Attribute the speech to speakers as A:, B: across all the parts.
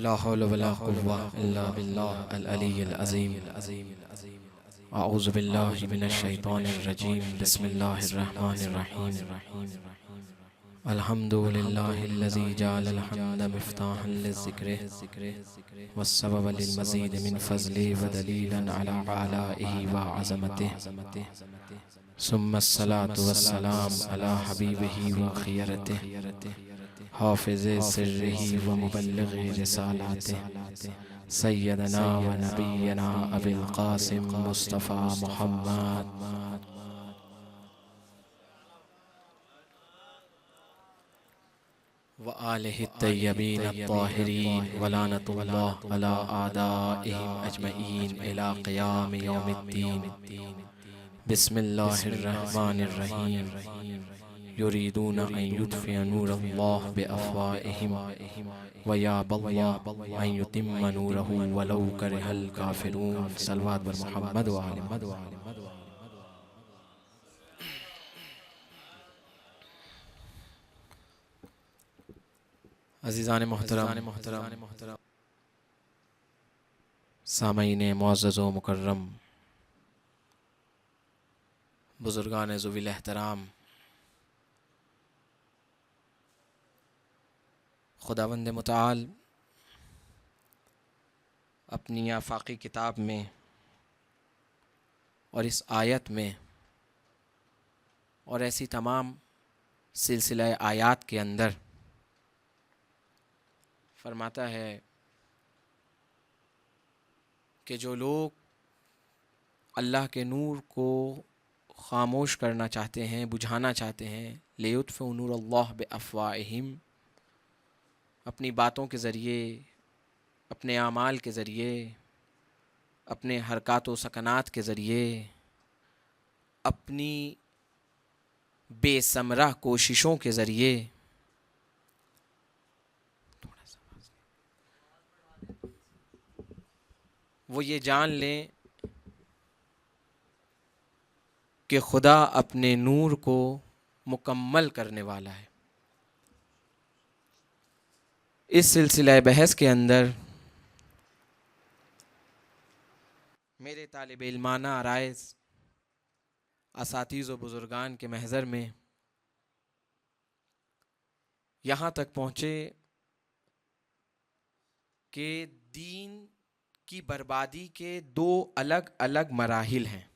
A: لا حول ولا قوة إلا بالله العلي العظيم. أعوذ بالله من الشيطان الرجيم. بسم الله الرحمن الرحيم. الحمد لله الذي جعل الحمد مفتاحا للذكر والسبب للمزيد من فضله ودليلا على آلائه وعظمته، ثم الصلاة والسلام على حبيبه وخيرته حافظ سره ومبلغ رسالاته سيدنا ونبينا أبي القاسم مصطفى محمد وآله الطيبين الطاهرين ولعنة الله على أعدائهم أجمعين إلى قيام يوم الدين. بسم الله الرحمن الرحيم. يريدون أن يطفئوا نور الله بأفواههم ويأبى الله أن يتم نوره ولو كره الكافرون. صلوات بر محمد وآل محمد. عزیزان محترم، سامعین معزز و مکرم، بزرگان ذوی الاحترام، خداوند متعال اپنی آفاقی کتاب میں اور اس آیت میں اور ایسی تمام سلسلہ آیات کے اندر فرماتا ہے کہ جو لوگ اللہ کے نور کو خاموش کرنا چاہتے ہیں، بجھانا چاہتے ہیں، لیطفئوا نور اللہ بافواہہم، اپنی باتوں کے ذریعے، اپنے اعمال کے ذریعے، اپنے حرکات و سکنات کے ذریعے، اپنی بے ثمرہ کوششوں کے ذریعے وہ یہ جان لیں کہ خدا اپنے نور کو مکمل کرنے والا ہے. اس سلسلہ بحث کے اندر میرے طالب علمانہ عرائض اساتذ و بزرگان کے محضر میں یہاں تک پہنچے کہ دین کی بربادی کے دو الگ الگ مراحل ہیں.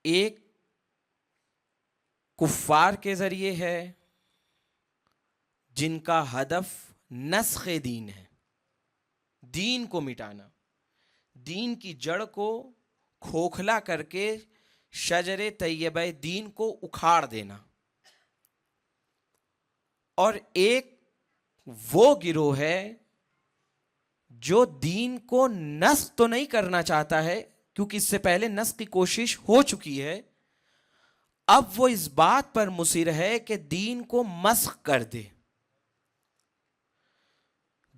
A: ایک کفار کے ذریعے ہے جن کا ہدف نسخ دین ہے، دین کو مٹانا، دین کی جڑ کو کھوکھلا کر کے شجر طیبہ دین کو اکھاڑ دینا. اور ایک وہ گروہ ہے جو دین کو نسخ تو نہیں کرنا چاہتا ہے، کیونکہ اس سے پہلے نسخ کی کوشش ہو چکی ہے، اب وہ اس بات پر مصر ہے کہ دین کو مسخ کر دے.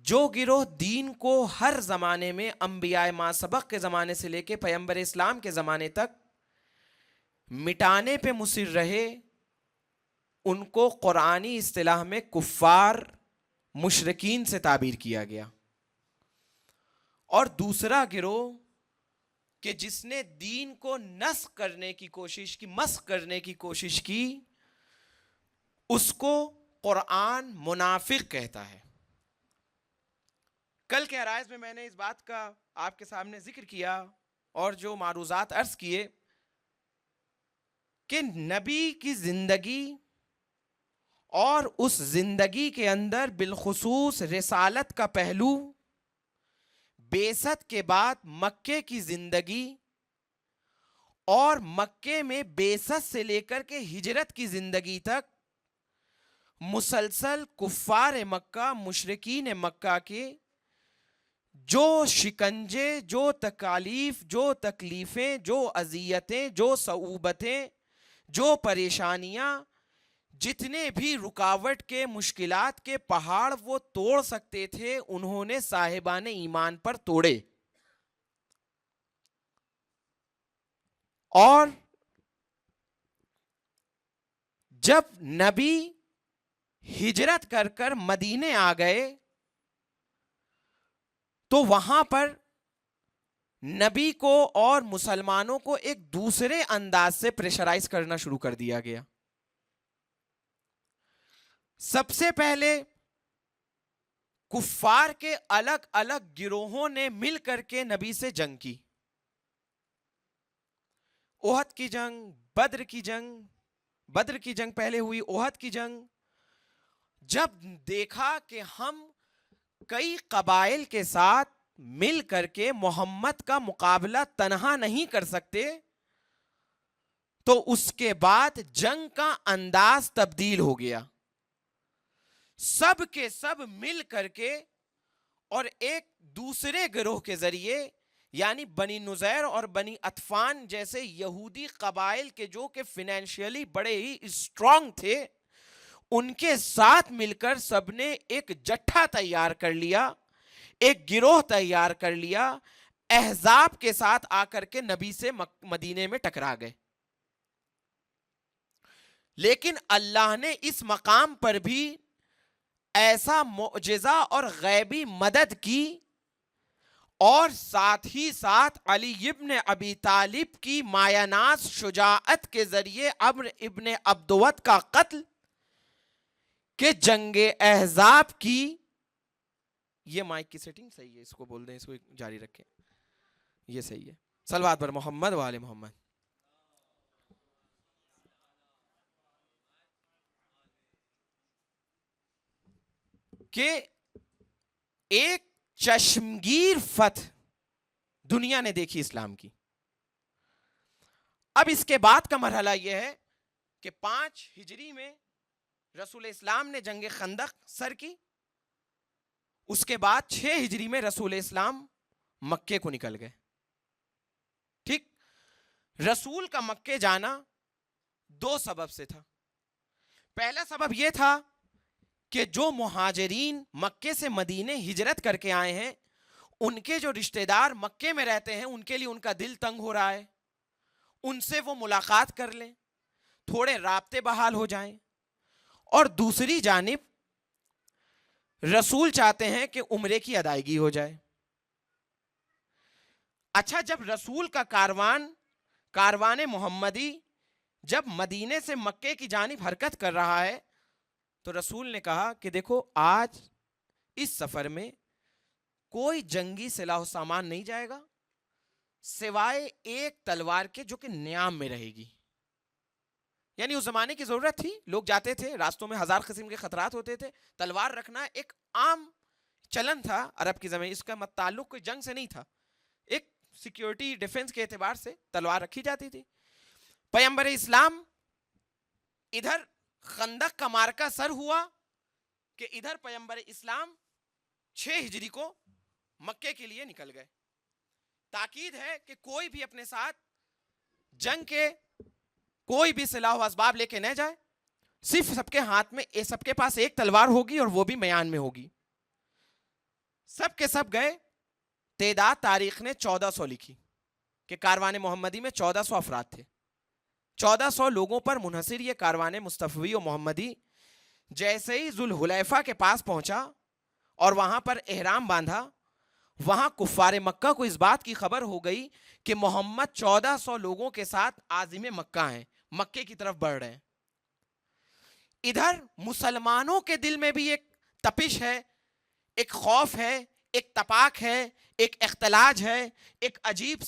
A: جو گروہ دین کو ہر زمانے میں انبیاء ما سبق کے زمانے سے لے کے پیغمبر اسلام کے زمانے تک مٹانے پہ مصر رہے، ان کو قرآنی اصطلاح میں کفار، مشرکین سے تعبیر کیا گیا. اور دوسرا گروہ کہ جس نے دین کو نسخ کرنے کی کوشش کی، مسخ کرنے کی کوشش کی، اس کو قرآن منافق کہتا ہے. کل کے عرائض میں نے اس بات کا آپ کے سامنے ذکر کیا اور جو معروضات عرض کیے کہ نبی کی زندگی اور اس زندگی کے اندر بالخصوص رسالت کا پہلو، بعثت کے بعد مکے کی زندگی اور مکے میں بعثت سے لے کر کے ہجرت کی زندگی تک مسلسل کفار مکہ، مشرکین مکہ کے جو شکنجے، جو تکالیف، جو تکلیفیں، جو اذیتیں، جو صعوبتیں، جو پریشانیاں، جتنے بھی رکاوٹ کے، مشکلات کے پہاڑ وہ توڑ سکتے تھے، انہوں نے صاحبان ایمان پر توڑے. اور جب نبی
B: ہجرت کر کر مدینے آ گئے تو وہاں پر نبی کو اور مسلمانوں کو ایک دوسرے انداز سے پریشرائز کرنا شروع کر دیا گیا. سب سے پہلے کفار کے الگ الگ گروہوں نے مل کر کے نبی سے جنگ کی. احد کی جنگ، بدر کی جنگ پہلے ہوئی، احد کی جنگ. جب دیکھا کہ ہم کئی قبائل کے ساتھ مل کر کے محمد کا مقابلہ تنہا نہیں کر سکتے، تو اس کے بعد جنگ کا انداز تبدیل ہو گیا. سب کے سب مل کر کے اور ایک دوسرے گروہ کے ذریعے، یعنی بنی نذیر اور بنی اطفان جیسے یہودی قبائل کے جو کہ فینانشیلی بڑے ہی اسٹرانگ تھے، ان کے ساتھ مل کر سب نے ایک جٹھا تیار کر لیا، ایک گروہ تیار کر لیا، احزاب کے ساتھ آ کر کے نبی سے مدینے میں ٹکرا گئے. لیکن اللہ نے اس مقام پر بھی ایسا معجزہ اور غیبی مدد کی، اور ساتھ ہی ساتھ علی ابن ابی طالب کی مایہ ناز شجاعت کے ذریعے عمرو ابن عبدود کا قتل، کہ جنگ احزاب کی. یہ مائک کی سیٹنگ صحیح ہے، اس کو بول دیں، اس کو جاری رکھیں، یہ صحیح ہے. صلوات پر محمد و آل محمد. کہ ایک چشمگیر فتح دنیا نے دیکھی اسلام کی. اب اس کے بعد کا مرحلہ یہ ہے کہ 5 ہجری میں رسول اسلام نے جنگ خندق سر کی. اس کے بعد 6 ہجری میں رسول اسلام مکے کو نکل گئے. ٹھیک، رسول کا مکے جانا 2 سبب سے تھا. پہلا سبب یہ تھا کہ جو مہاجرین مکے سے مدینے ہجرت کر کے آئے ہیں، ان کے جو رشتہ دار مکے میں رہتے ہیں، ان کے لیے ان کا دل تنگ ہو رہا ہے، ان سے وہ ملاقات کر لیں، تھوڑے رابطے بحال ہو جائیں. اور دوسری جانب رسول چاہتے ہیں کہ عمرے کی ادائیگی ہو جائے. اچھا، جب رسول کا کاروان محمدی جب مدینے سے مکے کی جانب حرکت کر رہا ہے، تو رسول نے کہا کہ دیکھو، آج اس سفر میں کوئی جنگی سلاح و سامان نہیں جائے گا سوائے ایک تلوار کے، جو کہ نیام میں رہے گی. یعنی اس زمانے کی ضرورت تھی، لوگ جاتے تھے، راستوں میں 1000 قسم کے خطرات ہوتے تھے، تلوار رکھنا ایک عام چلن تھا عرب کی زمین. اس کا تعلق کوئی جنگ سے نہیں تھا، ایک سیکیورٹی ڈیفنس کے اعتبار سے تلوار رکھی جاتی تھی. پیغمبر اسلام ادھر خندق کا مارکا سر ہوا کہ ادھر پیغمبر اسلام 6 ہجری کو مکے کے لیے نکل گئے. تاکید ہے کہ کوئی بھی اپنے ساتھ جنگ کے کوئی بھی سلاح و اسباب لے کے نہ جائے، صرف سب کے ہاتھ میں، سب کے پاس ایک تلوار ہوگی اور وہ بھی میان میں ہوگی. سب کے سب گئے. تعداد تاریخ نے 1400 لکھی کہ کاروان محمدی میں 1400 افراد تھے. 1400 لوگوں پر منحصر یہ کاروان مصطفی و محمدی جیسے ہی ذوالحلیفہ کے پاس پہنچا اور وہاں پر احرام باندھا، وہاں کفار مکہ کو اس بات کی خبر ہو گئی کہ محمد 1400 لوگوں کے ساتھ عازم مکہ ہیں، مکے کی طرف بڑھ رہے ہیں. ادھر مسلمانوں کے دل میں بھی ایک تپش ہے، ایک خوف ہے، ایک تپاک ہے، ایک اختلاج ہے، ایک عجیب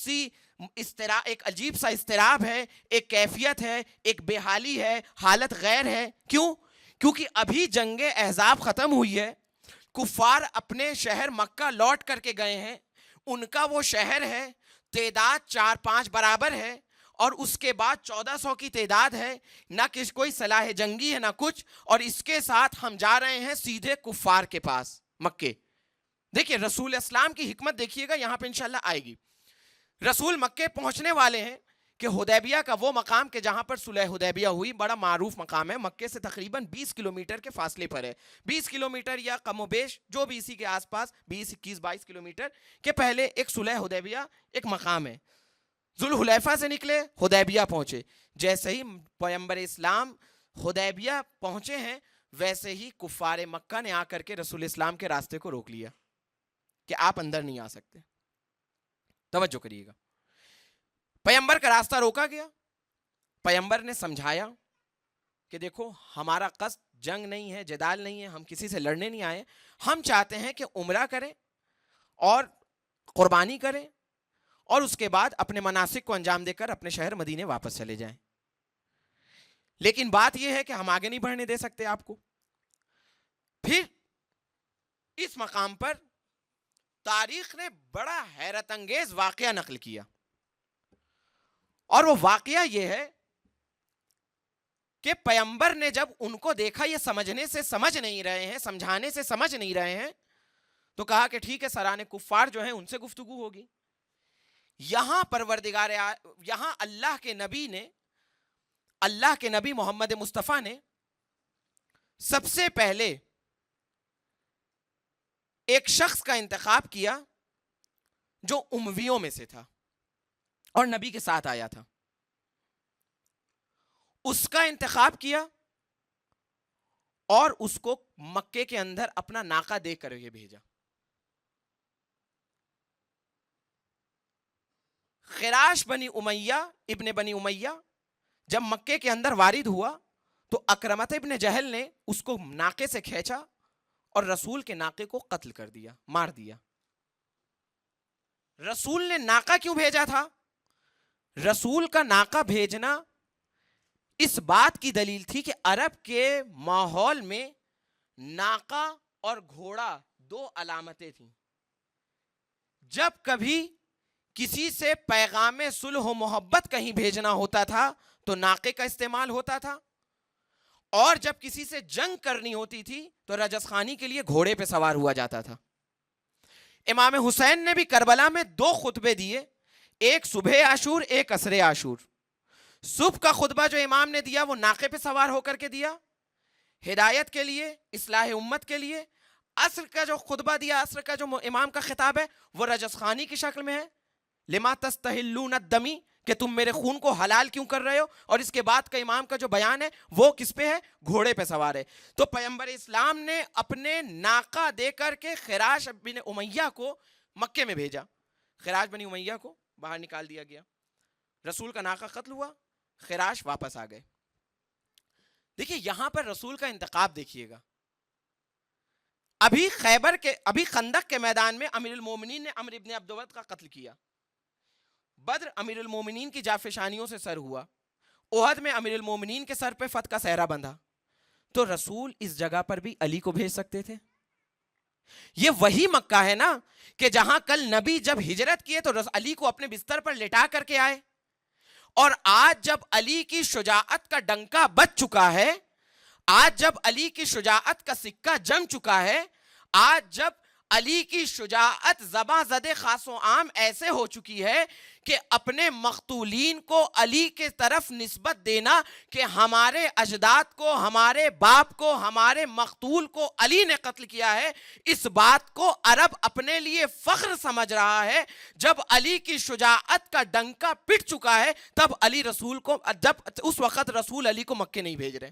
B: سا اضطراب ہے، ایک کیفیت ہے، ایک بےحالی ہے، حالت غیر ہے. کیوں؟ کیونکہ ابھی جنگ احزاب ختم ہوئی ہے، کفار اپنے شہر مکہ لوٹ کر کے گئے ہیں، ان کا وہ شہر ہے، تعداد 4-5 برابر ہے، اور اس کے بعد 1400 کی تعداد ہے، نہ کہ کوئی صلاح جنگی ہے نہ کچھ، اور اس کے ساتھ ہم جا رہے ہیں سیدھے کفار کے پاس مکے. دیکھیے رسول اسلام کی حکمت دیکھیے گا، یہاں پہ انشاءاللہ آئے گی. رسول مکے پہنچنے والے ہیں کہ حدیبیہ کا وہ مقام کہ جہاں پر صلح حدیبیہ ہوئی، بڑا معروف مقام ہے، مکے سے تقریباً 20 کلومیٹر کے فاصلے پر ہے. 20 کلومیٹر یا کم و بیش جو بھی اسی کے آس پاس 20, 21, 22 کلومیٹر کے پہلے ایک صلح حدیبیہ ایک مقام ہے. ذوالحلیفہ سے نکلے، حدیبیہ پہنچے. جیسے ہی پیغمبر اسلام حدیبیہ پہنچے ہیں ویسے ہی کفار مکہ نے آ کر کے رسول اسلام کے راستے کو روک لیا کہ آپ اندر نہیں آ سکتے. توجہ کریے گا, پیغمبر کا راستہ روکا گیا. پیغمبر نے سمجھایا کہ دیکھو ہمارا قصد جنگ نہیں ہے, جدال نہیں ہے, ہم کسی سے لڑنے نہیں آئے, ہم چاہتے ہیں کہ عمرہ کریں اور قربانی کریں اور اس کے بعد اپنے مناسک کو انجام دے کر اپنے شہر مدینے واپس چلے جائیں. لیکن بات یہ ہے کہ ہم آگے نہیں بڑھنے دے سکتے آپ کو. پھر اس مقام پر تاریخ نے بڑا حیرت انگیز واقعہ نقل کیا, اور وہ واقعہ یہ ہے کہ پیغمبر نے جب ان کو دیکھا یہ سمجھنے سے سمجھ نہیں رہے ہیں, سمجھانے سے سمجھ نہیں رہے ہیں, تو کہا کہ ٹھیک ہے, سرانے کفار جو ہیں ان سے گفتگو ہوگی. یہاں پروردگار, یہاں اللہ کے نبی محمد مصطفیٰ نے سب سے پہلے ایک شخص کا انتخاب کیا جو امویوں میں سے تھا اور نبی کے ساتھ آیا تھا. اس کا انتخاب کیا اور اس کو مکے کے اندر اپنا ناقہ دے کر یہ بھیجا. خراش بنی امیہ ابن بنی امیہ جب مکے کے اندر وارد ہوا تو اکرمۃ ابن جہل نے اس کو ناقے سے کھینچا اور رسول کے ناقے کو قتل کر دیا, مار دیا. رسول نے ناقہ کیوں بھیجا تھا؟ رسول کا ناقہ بھیجنا اس بات کی دلیل تھی کہ عرب کے ماحول میں ناقہ اور گھوڑا دو علامتیں تھیں. جب کبھی کسی سے پیغام صلح و محبت کہیں بھیجنا ہوتا تھا تو ناقے کا استعمال ہوتا تھا, اور جب کسی سے جنگ کرنی ہوتی تھی تو رجس خانی کے لیے گھوڑے پہ سوار ہوا جاتا تھا. امام حسین نے بھی کربلا میں 2 خطبے دیے, ایک صبح عاشور, ایک عصر عاشور. صبح کا خطبہ جو امام نے دیا وہ ناقے پہ سوار ہو کر کے دیا, ہدایت کے لیے, اصلاح امت کے لیے. عصر کا جو خطبہ دیا, عصر کا جو امام کا خطاب ہے وہ رجس خانی کی شکل میں ہے, لما تستحلون الدمی, کہ تم میرے خون کو حلال کیوں کر رہے ہو. اور اس کے بعد کا امام کا جو بیان ہے وہ کس پہ ہے؟ گھوڑے پہ سوار ہے. تو پیغمبر اسلام نے اپنے ناقہ دے کر کے خراش بن امیہ کو مکے میں بھیجا. خراش بن امیہ کو باہر نکال دیا گیا, رسول کا ناقہ قتل ہوا, خراش واپس آ گئے. دیکھیے یہاں پر رسول کا انتخاب دیکھیے گا. ابھی خندق کے میدان میں امیر المومنین نے عمرو ابن عبدود کا قتل کیا. بدر امیر المومنین کی جافشانیوں سے سر ہوا. احد میں امیر المومنین کے سر پہ فتح کا صحرا بندھا. تو رسول اس جگہ پر بھی علی کو بھیج سکتے تھے. یہ وہی مکہ ہے نا کہ جہاں کل نبی جب ہجرت کیے تو علی کو اپنے بستر پر لٹا کر کے آئے, اور آج جب علی کی شجاعت کا ڈنکا بج چکا ہے, آج جب علی کی شجاعت کا سکہ جم چکا ہے, آج جب علی کی شجاعت زباں زدے خاص و عام ایسے ہو چکی ہے کہ اپنے مقتولین کو علی کے طرف نسبت دینا کہ ہمارے اجداد کو, ہمارے باپ کو, ہمارے مقتول کو علی نے قتل کیا ہے, اس بات کو عرب اپنے لیے فخر سمجھ رہا ہے. جب علی کی شجاعت کا ڈنکا پٹ چکا ہے تب اس وقت رسول علی کو مکے نہیں بھیج رہے.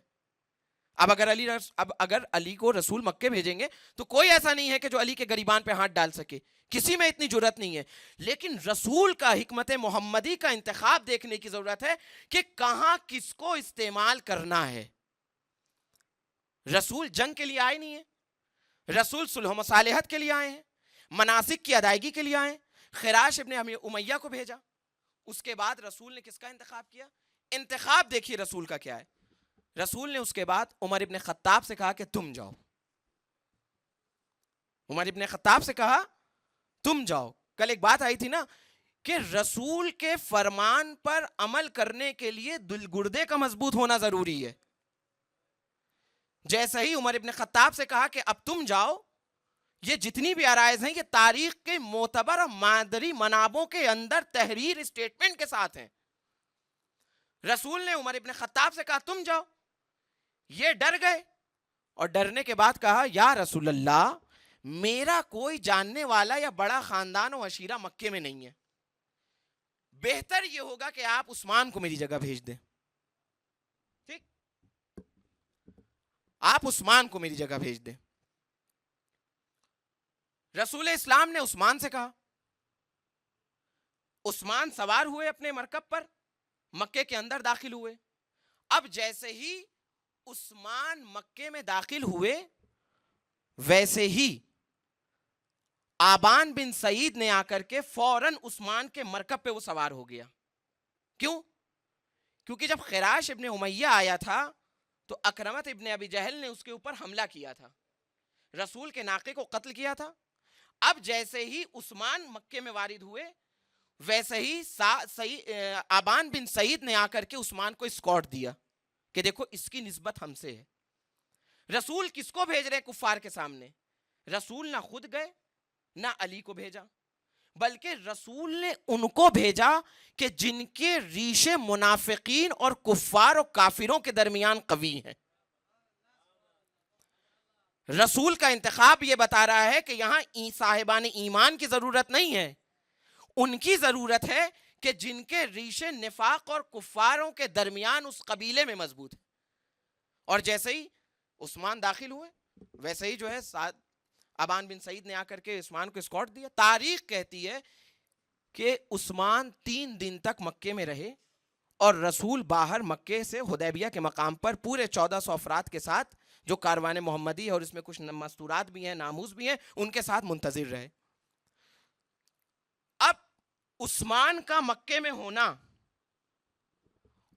B: اب اگر علی کو رسول مکے بھیجیں گے تو کوئی ایسا نہیں ہے کہ جو علی کے گریبان پہ ہاتھ ڈال سکے, کسی میں اتنی جرت نہیں ہے. لیکن رسول کا حکمت محمدی کا انتخاب دیکھنے کی ضرورت ہے کہ کہاں کس کو استعمال کرنا ہے. رسول جنگ کے لیے آئے نہیں ہیں, رسول صلح و مصالحت کے لیے آئے ہیں, مناسک کی ادائیگی کے لیے آئے ہیں. خراش ابن امیہ کو بھیجا, اس کے بعد رسول نے کس کا انتخاب کیا؟ انتخاب دیکھیے رسول کا کیا ہے. رسول نے اس کے بعد عمر ابن خطاب سے کہا کہ تم جاؤ. عمر ابن خطاب سے کہا تم جاؤ. کل ایک بات آئی تھی نا کہ رسول کے فرمان پر عمل کرنے کے لیے دل گردے کا مضبوط ہونا ضروری ہے. جیسے ہی عمر ابن خطاب سے کہا کہ اب تم جاؤ, یہ جتنی بھی آرائز ہیں یہ تاریخ کے معتبر اور مادری منابعوں کے اندر تحریر اسٹیٹمنٹ کے ساتھ ہیں. رسول نے عمر ابن خطاب سے کہا تم جاؤ. یہ ڈر گئے اور ڈرنے کے بعد کہا یا رسول اللہ, میرا کوئی جاننے والا یا بڑا خاندان و عشیرہ مکے میں نہیں ہے, بہتر یہ ہوگا کہ آپ عثمان کو میری جگہ بھیج دیں. ٹھیک, آپ عثمان کو میری جگہ بھیج دیں. رسول اسلام نے عثمان سے کہا. عثمان سوار ہوئے اپنے مرکب پر, مکے کے اندر داخل ہوئے. اب جیسے ہی عثمان مکے میں داخل ہوئے ویسے ہی آبان بن سعید نے آ کر کے فوراً عثمان کے مرکب پہ وہ سوار ہو گیا. کیوں؟ کیونکہ جب خراش ابن امیہ آیا تھا تو اکرمت ابن ابی جہل نے اس کے اوپر حملہ کیا تھا, رسول کے ناقے کو قتل کیا تھا. اب جیسے ہی عثمان مکے میں وارد ہوئے ویسے ہی آبان بن سعید نے آ کر کے عثمان کو اسکارٹ دیا کہ دیکھو اس کی نسبت ہم سے ہے. رسول کس کو بھیج رہے کفار کے سامنے؟ رسول نہ خود گئے نہ علی کو بھیجا, بلکہ رسول نے ان کو بھیجا کہ جن کے ریشے منافقین اور کفار اور کافروں کے درمیان قوی ہیں. رسول کا انتخاب یہ بتا رہا ہے کہ یہاں صاحبان ایمان کی ضرورت نہیں ہے, ان کی ضرورت ہے کہ جن کے ریشے نفاق اور کفاروں کے درمیان اس قبیلے میں مضبوط ہیں. اور جیسے ہی عثمان داخل ہوئے ویسے ہی جو ہے ابان بن سعید نے آ کر کے عثمان کو اسکارٹ دیا. تاریخ کہتی ہے کہ عثمان 3 دن تک مکے میں رہے اور رسول باہر مکے سے حدیبیہ کے مقام پر پورے 1400 افراد کے ساتھ, جو کاروان محمدی ہے اور اس میں کچھ مستورات بھی ہیں, ناموس بھی ہیں, ان کے ساتھ منتظر رہے. اب عثمان کا مکے میں ہونا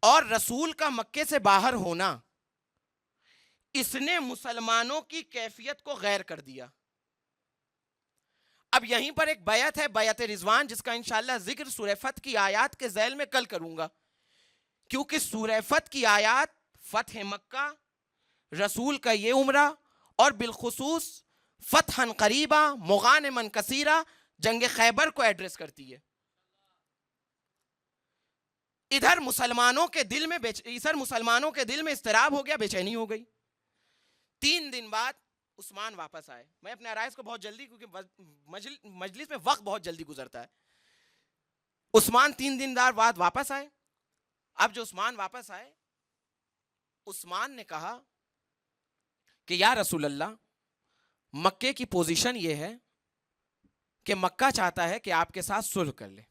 B: اور رسول کا مکے سے باہر ہونا, اس نے مسلمانوں کی کیفیت کو غیر کر دیا. اب یہیں پر ایک بیعت ہے, بیعت رضوان, جس کا انشاءاللہ ذکر سورہ فتح کی آیات کے ذیل میں کل کروں گا, کیونکہ سورہ فتح کی آیات فتح مکہ, رسول کا یہ عمرہ اور بالخصوص فتحا قریبا مغانما کثیرا, جنگ خیبر کو ایڈریس کرتی ہے. ادھر مسلمانوں کے دل میں اضطراب ہو گیا, بے چینی ہو گئی. 3 دن بعد عثمان واپس آئے. میں اپنے عرائض کو بہت جلدی, کیونکہ مجلس میں وقت بہت جلدی گزرتا ہے, عثمان 3 دن بعد واپس آئے. اب جو عثمان واپس آئے, عثمان نے کہا کہ یا رسول اللہ, مکے کی پوزیشن یہ ہے کہ مکہ چاہتا ہے کہ آپ کے ساتھ صلح کر لے.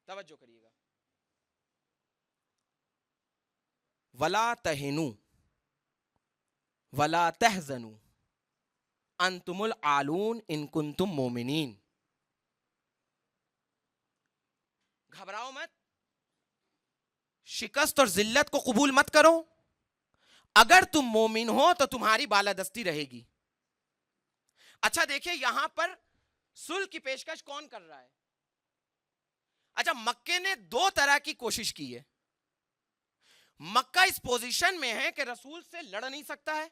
B: توجہ کریے گا. ولا تہنوا ولا تحزنوا انتم العالون ان کنتم مومنین. گھبراؤ مت, شکست اور ذلت کو قبول مت کرو, اگر تم مومن ہو تو تمہاری بالادستی رہے گی. اچھا دیکھیں یہاں پر صلح کی پیشکش کون کر رہا ہے؟ اچھا, مکے نے 2 طرح کی کوشش کی ہے. مکہ اس پوزیشن میں ہے کہ رسول سے لڑ نہیں سکتا ہے,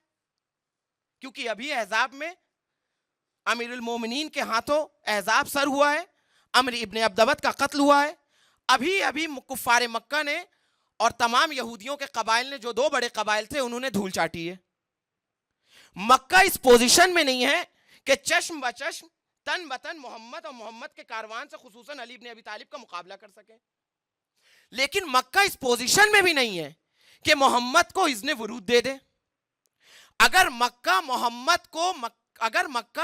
B: کیونکہ ابھی احزاب میں امیر المومنین کے ہاتھوں احزاب سر ہوا ہے, عمرو ابن عبدود کا قتل ہوا ہے. ابھی کفار مکہ نے اور تمام یہودیوں کے قبائل نے, جو 2 بڑے قبائل تھے, انہوں نے دھول چاٹی ہے. مکہ اس پوزیشن میں نہیں ہے کہ چشم بچشم تن بتن محمد اور محمد کے کاروان سے خصوصاً علی ابن ابی طالب کا مقابلہ کر سکے. لیکن مکہ اس پوزیشن میں بھی نہیں ہے کہ محمد کو اذن ورود دے دے. اگر مکہ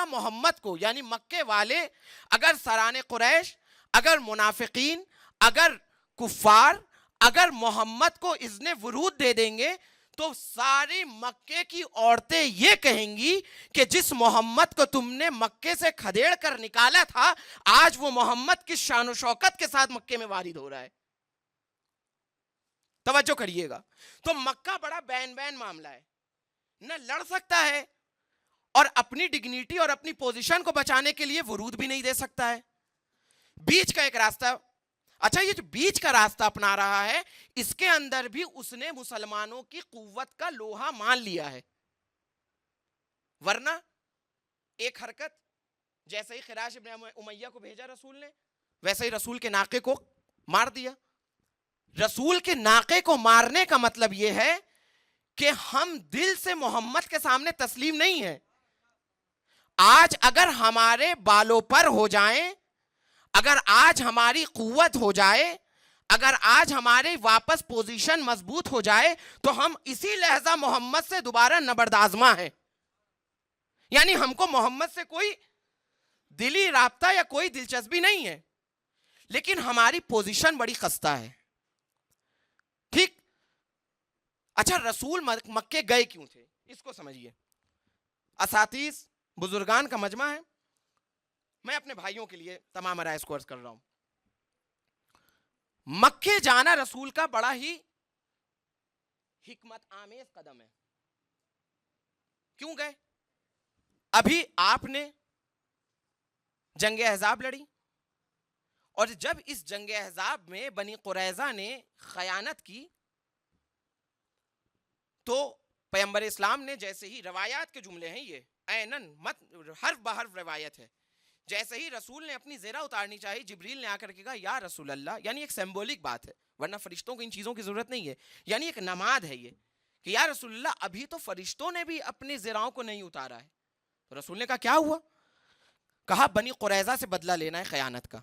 B: محمد کو یعنی مکے والے, اگر سران قریش, اگر منافقین, اگر کفار, اگر محمد کو اذن ورود دے دیں گے تو ساری مکے کی عورتیں یہ کہیں گی کہ جس محمد کو تم نے مکے سے کھدیڑ کر نکالا تھا, آج وہ محمد کی شان و شوکت کے ساتھ مکے میں وارد ہو رہا ہے. توجہ کریے گا. تو مکہ بڑا بین معاملہ ہے, نہ لڑ سکتا ہے اور اپنی ڈگنیٹی اور اپنی پوزیشن کو بچانے کے لیے ورود بھی نہیں دے سکتا ہے. بیچ کا ایک راستہ, اچھا یہ جو بیچ کا راستہ اپنا رہا ہے, اس کے اندر بھی اس نے مسلمانوں کی قوت کا لوہا مان لیا ہے. ورنہ ایک حرکت, جیسے ہی خراش ابن امیہ کو بھیجا رسول نے, ویسے ہی رسول کے ناقے کو مار دیا. رسول کے ناقے کو مارنے کا مطلب یہ ہے کہ ہم دل سے محمد کے سامنے تسلیم نہیں ہیں. آج اگر ہمارے بالوں پر ہو جائیں, اگر آج ہماری قوت ہو جائے, اگر آج ہمارے واپس پوزیشن مضبوط ہو جائے تو ہم اسی لہجہ محمد سے دوبارہ نبردآزما ہیں. یعنی ہم کو محمد سے کوئی دلی رابطہ یا کوئی دلچسپی نہیں ہے, لیکن ہماری پوزیشن بڑی خستہ ہے. ٹھیک. اچھا, رسول مکے گئے کیوں تھے, اس کو سمجھیے. اساتذ بزرگان کا مجمع ہے, میں اپنے بھائیوں کے لیے تمام رائے کو عرض کر رہا ہوں. مکے جانا رسول کا بڑا ہی حکمت آمیز قدم ہے. کیوں گئے؟ ابھی آپ نے جنگ احزاب لڑی, اور جب اس جنگ احزاب میں بنی قریظہ نے خیانت کی تو پیغمبر اسلام نے, جیسے ہی روایات کے جملے ہیں یہ عیناً مت حرف بحرف روایت ہے, جیسے ہی رسول نے اپنی زرہ اتارنی چاہی, جبریل نے آ کر کے کہا یا رسول اللہ, یعنی ایک سمبولک بات ہے, ورنہ فرشتوں کو ان چیزوں کی ضرورت نہیں ہے, یعنی ایک نماد ہے یہ کہ یا رسول اللہ ابھی تو فرشتوں نے بھی اپنی زراؤں کو نہیں اتارا ہے. تو رسول نے کہا کیا ہوا؟ کہا بنی قریظہ سے بدلہ لینا ہے خیانت کا.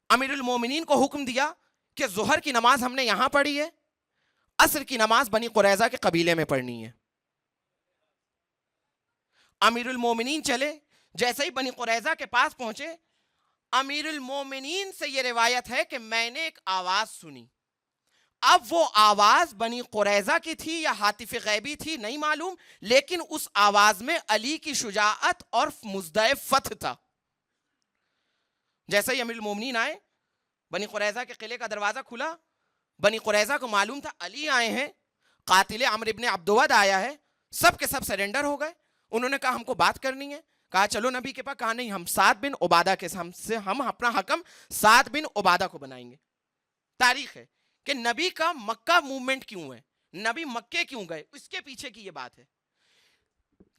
B: امیر المومنین کو حکم دیا کہ ظہر کی نماز ہم نے یہاں پڑھی ہے, عصر کی نماز بنی قریظہ کے قبیلے میں پڑھنی ہے. امیر المومنین چلے, جیسے ہی بنی قریظہ کے پاس پہنچے, امیر المومنین سے یہ روایت ہے کہ میں نے ایک آواز سنی. اب وہ آواز بنی قریظہ کی تھی یا حاطف غیبی تھی نہیں معلوم, لیکن اس آواز میں علی کی شجاعت اور مزدہ فتح تھا. جیسے ہی امیر المومنین آئے, بنی قریظہ کے قلعے کا دروازہ کھلا, بنی قریظہ کو معلوم تھا علی آئے ہیں, قاتل عمرو ابن عبدود آیا ہے, سب کے سب سرنڈر ہو گئے. انہوں نے کہا ہم کو بات کرنی ہے. کہا چلو نبی کے پاس. کہا نہیں, ہم سعد بن عبادہ کے ہم اپنا حکم سعد بن عبادہ کو بنائیں گے. تاریخ ہے کہ نبی کا مکہ موومنٹ کیوں ہے, نبی مکے کیوں گئے, اس کے پیچھے کی یہ بات ہے.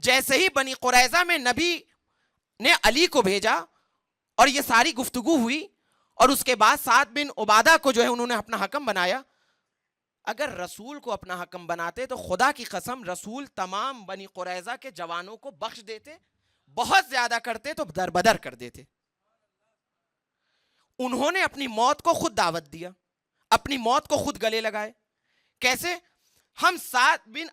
B: جیسے ہی بنی قریظہ میں نبی نے علی کو بھیجا اور یہ ساری گفتگو ہوئی, اور اس کے بعد سعد بن عبادہ کو جو ہے انہوں نے اپنا حکم بنایا. اگر رسول کو اپنا حکم بناتے تو خدا کی قسم رسول تمام بنی قریظہ کے جوانوں کو بخش دیتے, بہت زیادہ کرتے تو دربدر کر دیتے. انہوں نے اپنی موت کو خود دعوت دیا, اپنی موت کو خود گلے لگائے. کیسے؟ ہم سعد بن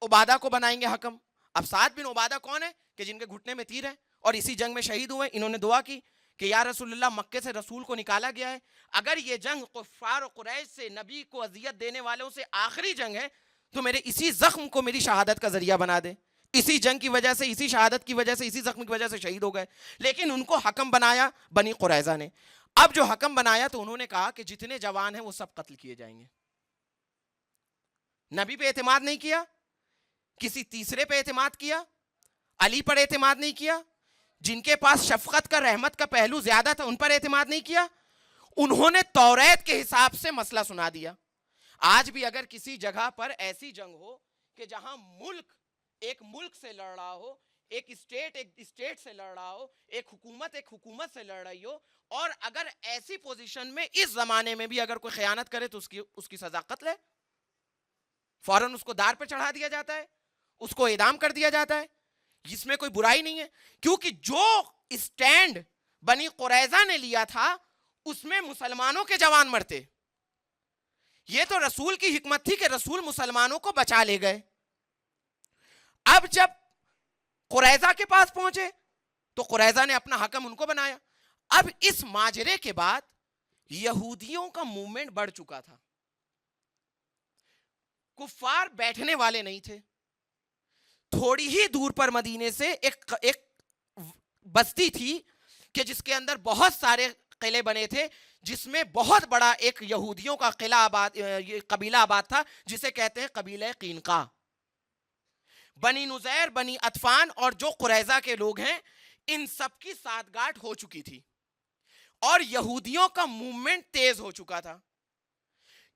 B: عبادہ کو بنائیں گے حکم. اب سعد بن عبادہ کون ہے کہ جن کے گھٹنے میں تیر ہے اور اسی جنگ میں شہید ہوئے. انہوں نے دعا کی کہ یا رسول اللہ مکے سے رسول کو نکالا گیا ہے, اگر یہ جنگ کفار و قریش سے نبی کو اذیت دینے والوں سے آخری جنگ ہے تو میرے اسی زخم کو میری شہادت کا ذریعہ بنا دے. اسی جنگ کی وجہ سے, اسی شہادت کی وجہ سے, اسی زخم کی وجہ سے شہید ہو گئے. لیکن ان کو حکم بنایا بنی قریظہ نے. اب جو حکم بنایا تو انہوں نے کہا کہ جتنے جوان ہیں وہ سب قتل کیے جائیں گے. نبی پہ اعتماد نہیں کیا, کسی تیسرے پہ اعتماد کیا, علی پر اعتماد نہیں کیا, جن کے پاس شفقت کا رحمت کا پہلو زیادہ تھا ان پر اعتماد نہیں کیا. انہوں نے توریت کے حساب سے مسئلہ سنا دیا. آج بھی اگر کسی جگہ پر ایسی جنگ ہو کہ جہاں ملک ایک ملک سے لڑ رہا ہو, ایک اسٹیٹ سے لڑ رہا ہو, ایک حکومت سے لڑ رہی ہو, اور اگر ایسی پوزیشن میں اس زمانے میں بھی اگر کوئی خیانت کرے تو اس کی سزا قتل ہے. فوراً اس کو دار پہ چڑھا دیا جاتا ہے, اس کو اعدام کر دیا جاتا ہے. اس میں کوئی برائی نہیں ہے, کیونکہ جو اسٹینڈ بنی قریظہ نے لیا تھا اس میں مسلمانوں کے جوان مرتے. یہ تو رسول کی حکمت تھی کہ رسول مسلمانوں کو بچا لے گئے. اب جب قریظہ کے پاس پہنچے تو قریظہ نے اپنا حکم ان کو بنایا. اب اس ماجرے کے بعد یہودیوں کا موومنٹ بڑھ چکا تھا. کفار بیٹھنے والے نہیں تھے. تھوڑی ہی دور پر مدینے سے ایک بستی تھی کہ جس کے اندر بہت سارے قلعے بنے تھے, جس میں بہت بڑا ایک یہودیوں کا قبیلہ آباد تھا جسے کہتے ہیں قبیلہ قینقاع. بنی نذیر, بنی عطفان اور جو قریظہ کے لوگ ہیں ان سب کی ساتھ ہو چکی تھی, اور یہودیوں کا موومنٹ تیز ہو چکا تھا.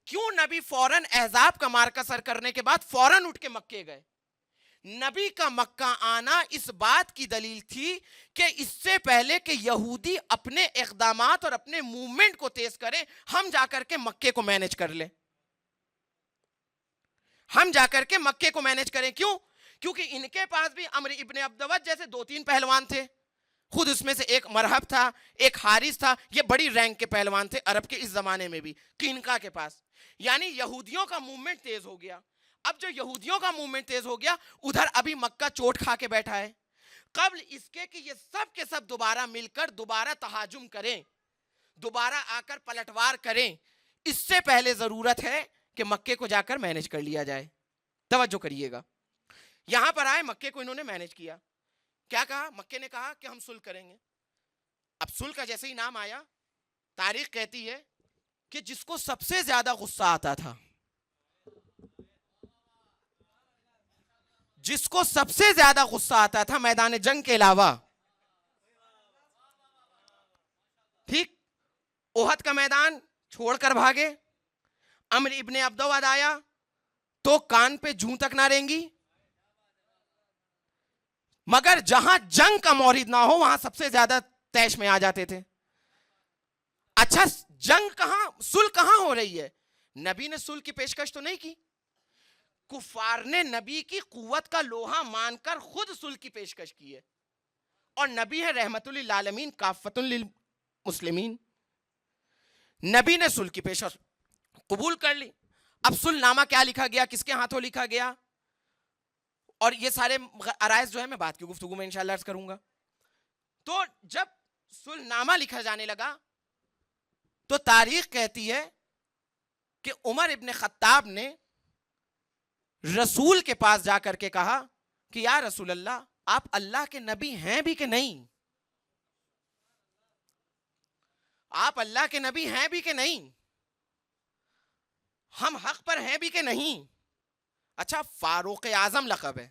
B: کیوں نبی فوراً احزاب کا مارکا سر کرنے کے بعد فوراً اٹھ کے مکے گئے؟ نبی کا مکہ آنا اس بات کی دلیل تھی کہ اس سے پہلے کہ یہودی اپنے اقدامات اور اپنے موومنٹ کو تیز کریں, ہم جا کر کے مکے کو مینج کر لیں. ہم جا کر کے مکے کو مینج کریں. کیوں؟ کیونکہ ان کے پاس بھی عمرو ابن عبدود جیسے 2-3 پہلوان تھے, خود اس میں سے ایک مرحب تھا، ایک حارث تھا، یہ بڑی رینک کے پہلوان تھے عرب کے اس زمانے میں بھی، قینقاع کے پاس. یعنی یہودیوں کا موومنٹ تیز ہو گیا. اب جو یہودیوں کا موومنٹ تیز ہو گیا، ادھر ابھی مکہ چوٹ کھا کے بیٹھا ہے. قبل اس کے کہ یہ سب کے سب دوبارہ مل کر دوبارہ تہاجم کریں، دوبارہ آ کر پلٹوار کریں، اس سے پہلے ضرورت ہے کہ مکے کو جا کر مینج کر لیا جائے. توجہ کریے گا، یہاں پر آئے، مکے کو انہوں نے مینج کیا. کیا کہا؟ مکے نے کہا کہ ہم صلح کریں گے. اب صلح کا جیسے ہی نام آیا، تاریخ کہتی ہے کہ جس کو سب سے زیادہ غصہ آتا تھا، جس کو سب سے زیادہ غصہ آتا تھا میدان جنگ کے علاوہ، ٹھیک، احد کا میدان چھوڑ کر بھاگے. عمرو ابن عبدود آیا تو کان پہ جوں تک نہ رینگی، مگر جہاں جنگ کا مورد نہ ہو وہاں سب سے زیادہ تیش میں آ جاتے تھے. اچھا، جنگ کہاں، صلح کہاں ہو رہی ہے؟ نبی نے صلح کی پیشکش تو نہیں کی، کفار نے نبی کی قوت کا لوہا مان کر خود صلح کی پیشکش کی ہے. اور نبی ہے رحمت للعالمین، کافۃ للمسلمین. نبی نے صلح کی پیشکش قبول کر لی. اب صلح نامہ کیا لکھا گیا، کس کے ہاتھوں لکھا گیا، اور یہ سارے عرائض جو ہے میں بات کی گفتگو میں انشاءاللہ عرض کروں گا. تو جب صلح نامہ لکھا جانے لگا تو تاریخ کہتی ہے کہ عمر ابن خطاب نے رسول کے پاس جا کر کے کہا کہ یا رسول اللہ، آپ اللہ کے نبی ہیں بھی کہ نہیں؟ آپ اللہ کے نبی ہیں بھی کہ نہیں؟ ہم حق پر ہیں بھی کہ نہیں؟ اچھا، فاروق اعظم لقب ہے.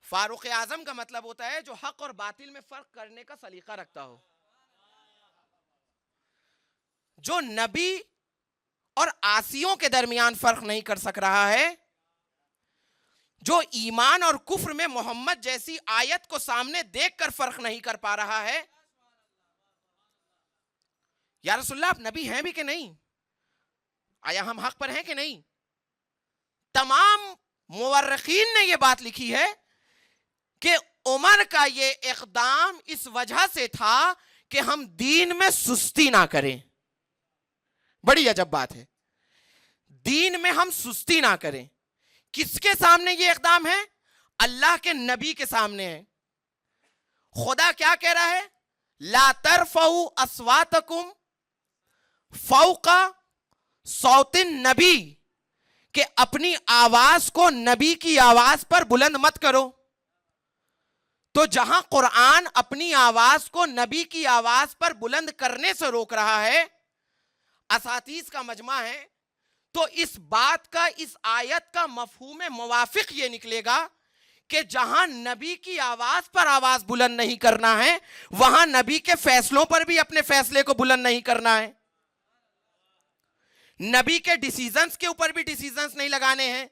B: فاروق اعظم کا مطلب ہوتا ہے جو حق اور باطل میں فرق کرنے کا سلیقہ رکھتا ہو، جو نبی اور عاصیوں کے درمیان فرق نہیں کر سک رہا ہے، جو ایمان اور کفر میں محمد جیسی آیت کو سامنے دیکھ کر فرق نہیں کر پا رہا ہے. یا رسول اللہ، آپ نبی ہیں بھی کہ نہیں؟ آیا ہم حق پر ہیں کہ نہیں؟ تمام مورخین نے یہ بات لکھی ہے کہ عمر کا یہ اقدام اس وجہ سے تھا کہ ہم دین میں سستی نہ کریں. بڑی عجب بات ہے، دین میں ہم سستی نہ کریں. کس کے سامنے یہ اقدام ہے؟ اللہ کے نبی کے سامنے ہے. خدا کیا کہہ رہا ہے؟ لا ترفعوا اصواتکم فوق صوت النبی، کہ اپنی آواز کو نبی کی آواز پر بلند مت کرو. تو جہاں قرآن اپنی آواز کو نبی کی آواز پر بلند کرنے سے روک رہا ہے، اساتیذ کا مجمع ہے، تو اس بات کا، اس آیت کا مفہوم موافق یہ نکلے گا کہ جہاں نبی کی آواز پر آواز بلند نہیں کرنا ہے، وہاں نبی کے فیصلوں پر بھی اپنے فیصلے کو بلند نہیں کرنا ہے، نبی کے ڈیسیزنز کے اوپر بھی ڈیسیزنز نہیں لگانے ہیں،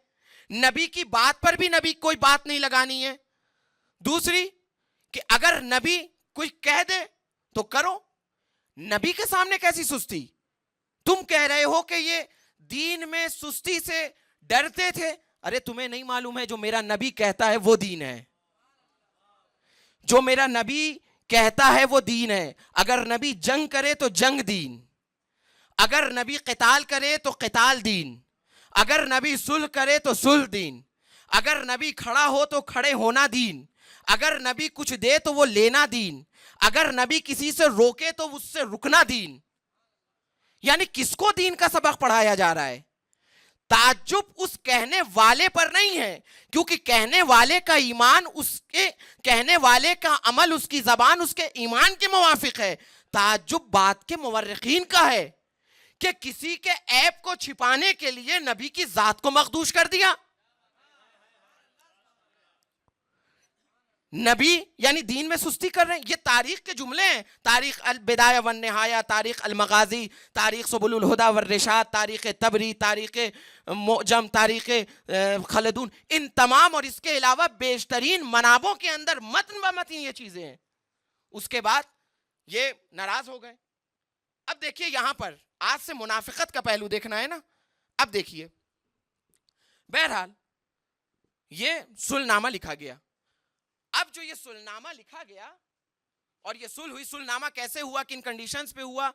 B: نبی کی بات پر بھی نبی کوئی بات نہیں لگانی ہے. دوسری کہ اگر نبی کوئی کہہ دے تو کرو. نبی کے سامنے کیسی سستی؟ تم کہہ رہے ہو کہ یہ دین میں سستی سے ڈرتے تھے. ارے تمہیں نہیں معلوم ہے جو میرا نبی کہتا ہے وہ دین ہے، جو میرا نبی کہتا ہے وہ دین ہے. اگر نبی جنگ کرے تو جنگ دین، اگر نبی قتال کرے تو قتال دین، اگر نبی صلح کرے تو صلح دین، اگر نبی کھڑا ہو تو کھڑے ہونا دین، اگر نبی کچھ دے تو وہ لینا دین، اگر نبی کسی سے روکے تو اس سے رکنا دین. یعنی کس کو دین کا سبق پڑھایا جا رہا ہے؟ تعجب اس کہنے والے پر نہیں ہے، کیونکہ کہنے والے کا ایمان، اس کے کہنے والے کا عمل، اس کی زبان اس کے ایمان کے موافق ہے. تعجب بات کے مورخین کا ہے کہ کسی کے عیب کو چھپانے کے لیے نبی کی ذات کو مخدوش کر دیا. نبی یعنی دین میں سستی کر رہے ہیں. یہ تاریخ کے جملے ہیں، تاریخ البدایہ والنہایہ، تاریخ المغازی، تاریخ سبل الہدی والرشاد، تاریخ تبری، تاریخ معجم، تاریخ خلدون، ان تمام اور اس کے علاوہ بیشترین منابوں کے اندر متن و متن یہ چیزیں ہیں. اس کے بعد یہ ناراض ہو گئے. اب دیکھیے یہاں پر آج سے منافقت کا پہلو دیکھنا ہے نا. اب دیکھیے، بہرحال یہ صلح نامہ لکھا گیا. اب جو یہ صلح لکھا گیا اور یہ صلح ہوئی, صلح کیسے ہوا, کن کنڈیشنز پہ ہوا,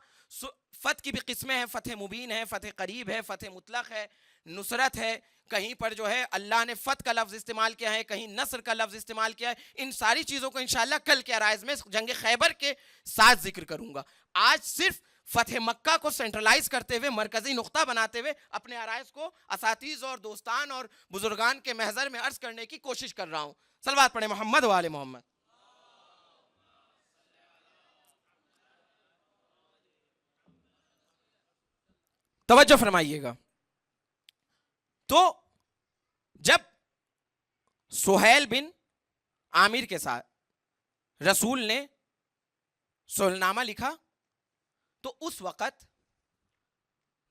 B: فتح کی بھی قسمیں ہیں, فتح مبین ہے, فتح قریب ہے, فتح مطلق ہے, نصرت ہے, کہیں پر جو ہے اللہ نے فتح کا لفظ استعمال کیا ہے, کہیں نصر کا لفظ استعمال کیا ہے. ان ساری چیزوں کو انشاءاللہ کل کے عرائض میں جنگ خیبر کے ساتھ ذکر کروں گا. آج صرف فتح مکہ کو سینٹرلائز کرتے ہوئے, مرکزی نقطہ بناتے ہوئے اپنے عرائض کو اساتذہ اور دوستان اور بزرگان کے محضر میں عرض کرنے کی کوشش کر رہا ہوں. صلوات پڑھیں محمد و آل محمد. توجہ فرمائیے گا. تو جب سہیل بن عامر کے ساتھ رسول نے صلح نامہ لکھا تو اس وقت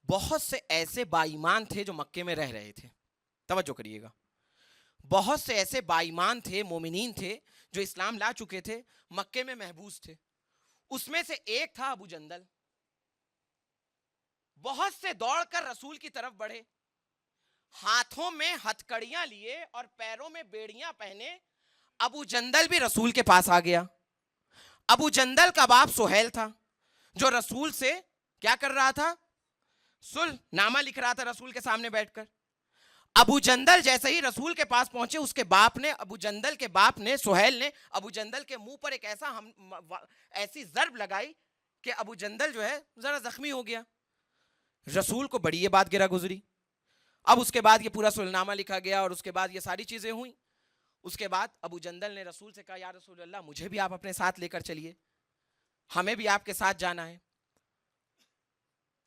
B: بہت سے ایسے با ایمان تھے جو مکے میں رہ رہے تھے. توجہ کریے گا, بہت سے ایسے با ایمان تھے, مومنین تھے جو اسلام لا چکے تھے, مکے میں محبوس تھے. اس میں سے ایک تھا ابو جندل. بہت سے دوڑ کر رسول کی طرف بڑھے, ہاتھوں میں ہتھکڑیاں لیے اور پیروں میں بیڑیاں پہنے. ابو جندل بھی رسول کے پاس آ گیا. ابو جندل کا باپ سہیل تھا جو رسول سے کیا کر رہا تھا, صلح نامہ لکھ رہا تھا رسول کے سامنے بیٹھ کر. ابو جندل جیسے ہی رسول کے پاس پہنچے, اس کے باپ نے, ابو جندل کے باپ نے, سہیل نے ابو جندل کے منہ پر ایک ایسی ضرب لگائی کہ ابو جندل جو ہے ذرا زخمی ہو گیا. رسول کو بڑی یہ بات گرا گزری. اب اس کے بعد یہ پورا صلح نامہ لکھا گیا اور اس کے بعد یہ ساری چیزیں ہوئیں. اس کے بعد ابو جندل نے رسول سے کہا, یا رسول اللہ مجھے بھی آپ اپنے ساتھ لے کر چلیے, ہمیں بھی آپ کے ساتھ جانا ہے.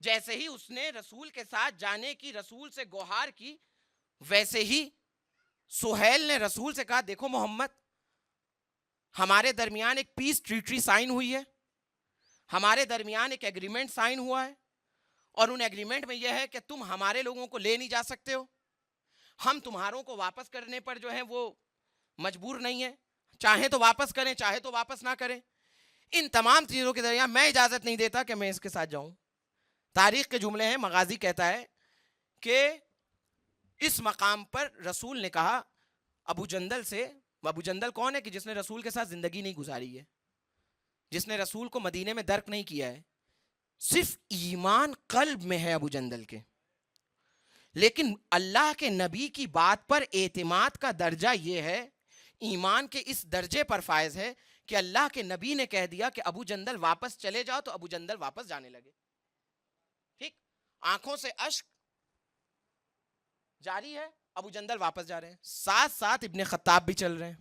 B: جیسے ہی اس نے رسول کے ساتھ جانے کی رسول سے گوہار کی, ویسے ہی سہیل نے رسول سے کہا, دیکھو محمد, ہمارے درمیان ایک پیس ٹریٹی سائن ہوئی ہے, ہمارے درمیان ایک ایگریمنٹ سائن ہوا ہے, اور ان ایگریمنٹ میں یہ ہے کہ تم ہمارے لوگوں کو لے نہیں جا سکتے ہو, ہم تمہاروں کو واپس کرنے پر جو ہے وہ مجبور نہیں ہے, چاہیں تو واپس کریں چاہے تو واپس نہ کریں. ان تمام چیزوں کے درمیان میں اجازت نہیں دیتا کہ میں اس کے ساتھ جاؤں. تاریخ کے جملے ہیں, مغازی کہتا ہے کہ اس مقام پر رسول نے کہا ابو جندل سے, ابو جندل کون ہے کہ جس نے رسول کے ساتھ زندگی نہیں گزاری ہے, جس نے رسول کو مدینے میں درک نہیں کیا ہے, صرف ایمان قلب میں ہے ابو جندل کے, لیکن اللہ کے نبی کی بات پر اعتماد کا درجہ یہ ہے, ایمان کے اس درجے پر فائز ہے کہ اللہ کے نبی نے کہہ دیا کہ ابو جندل واپس چلے جاؤ, تو ابو جندل واپس جانے لگے. ٹھیک, آنکھوں سے اشک جاری ہے, ابو جندل واپس جا رہے ہیں, ساتھ ساتھ ابن خطاب بھی چل رہے ہیں.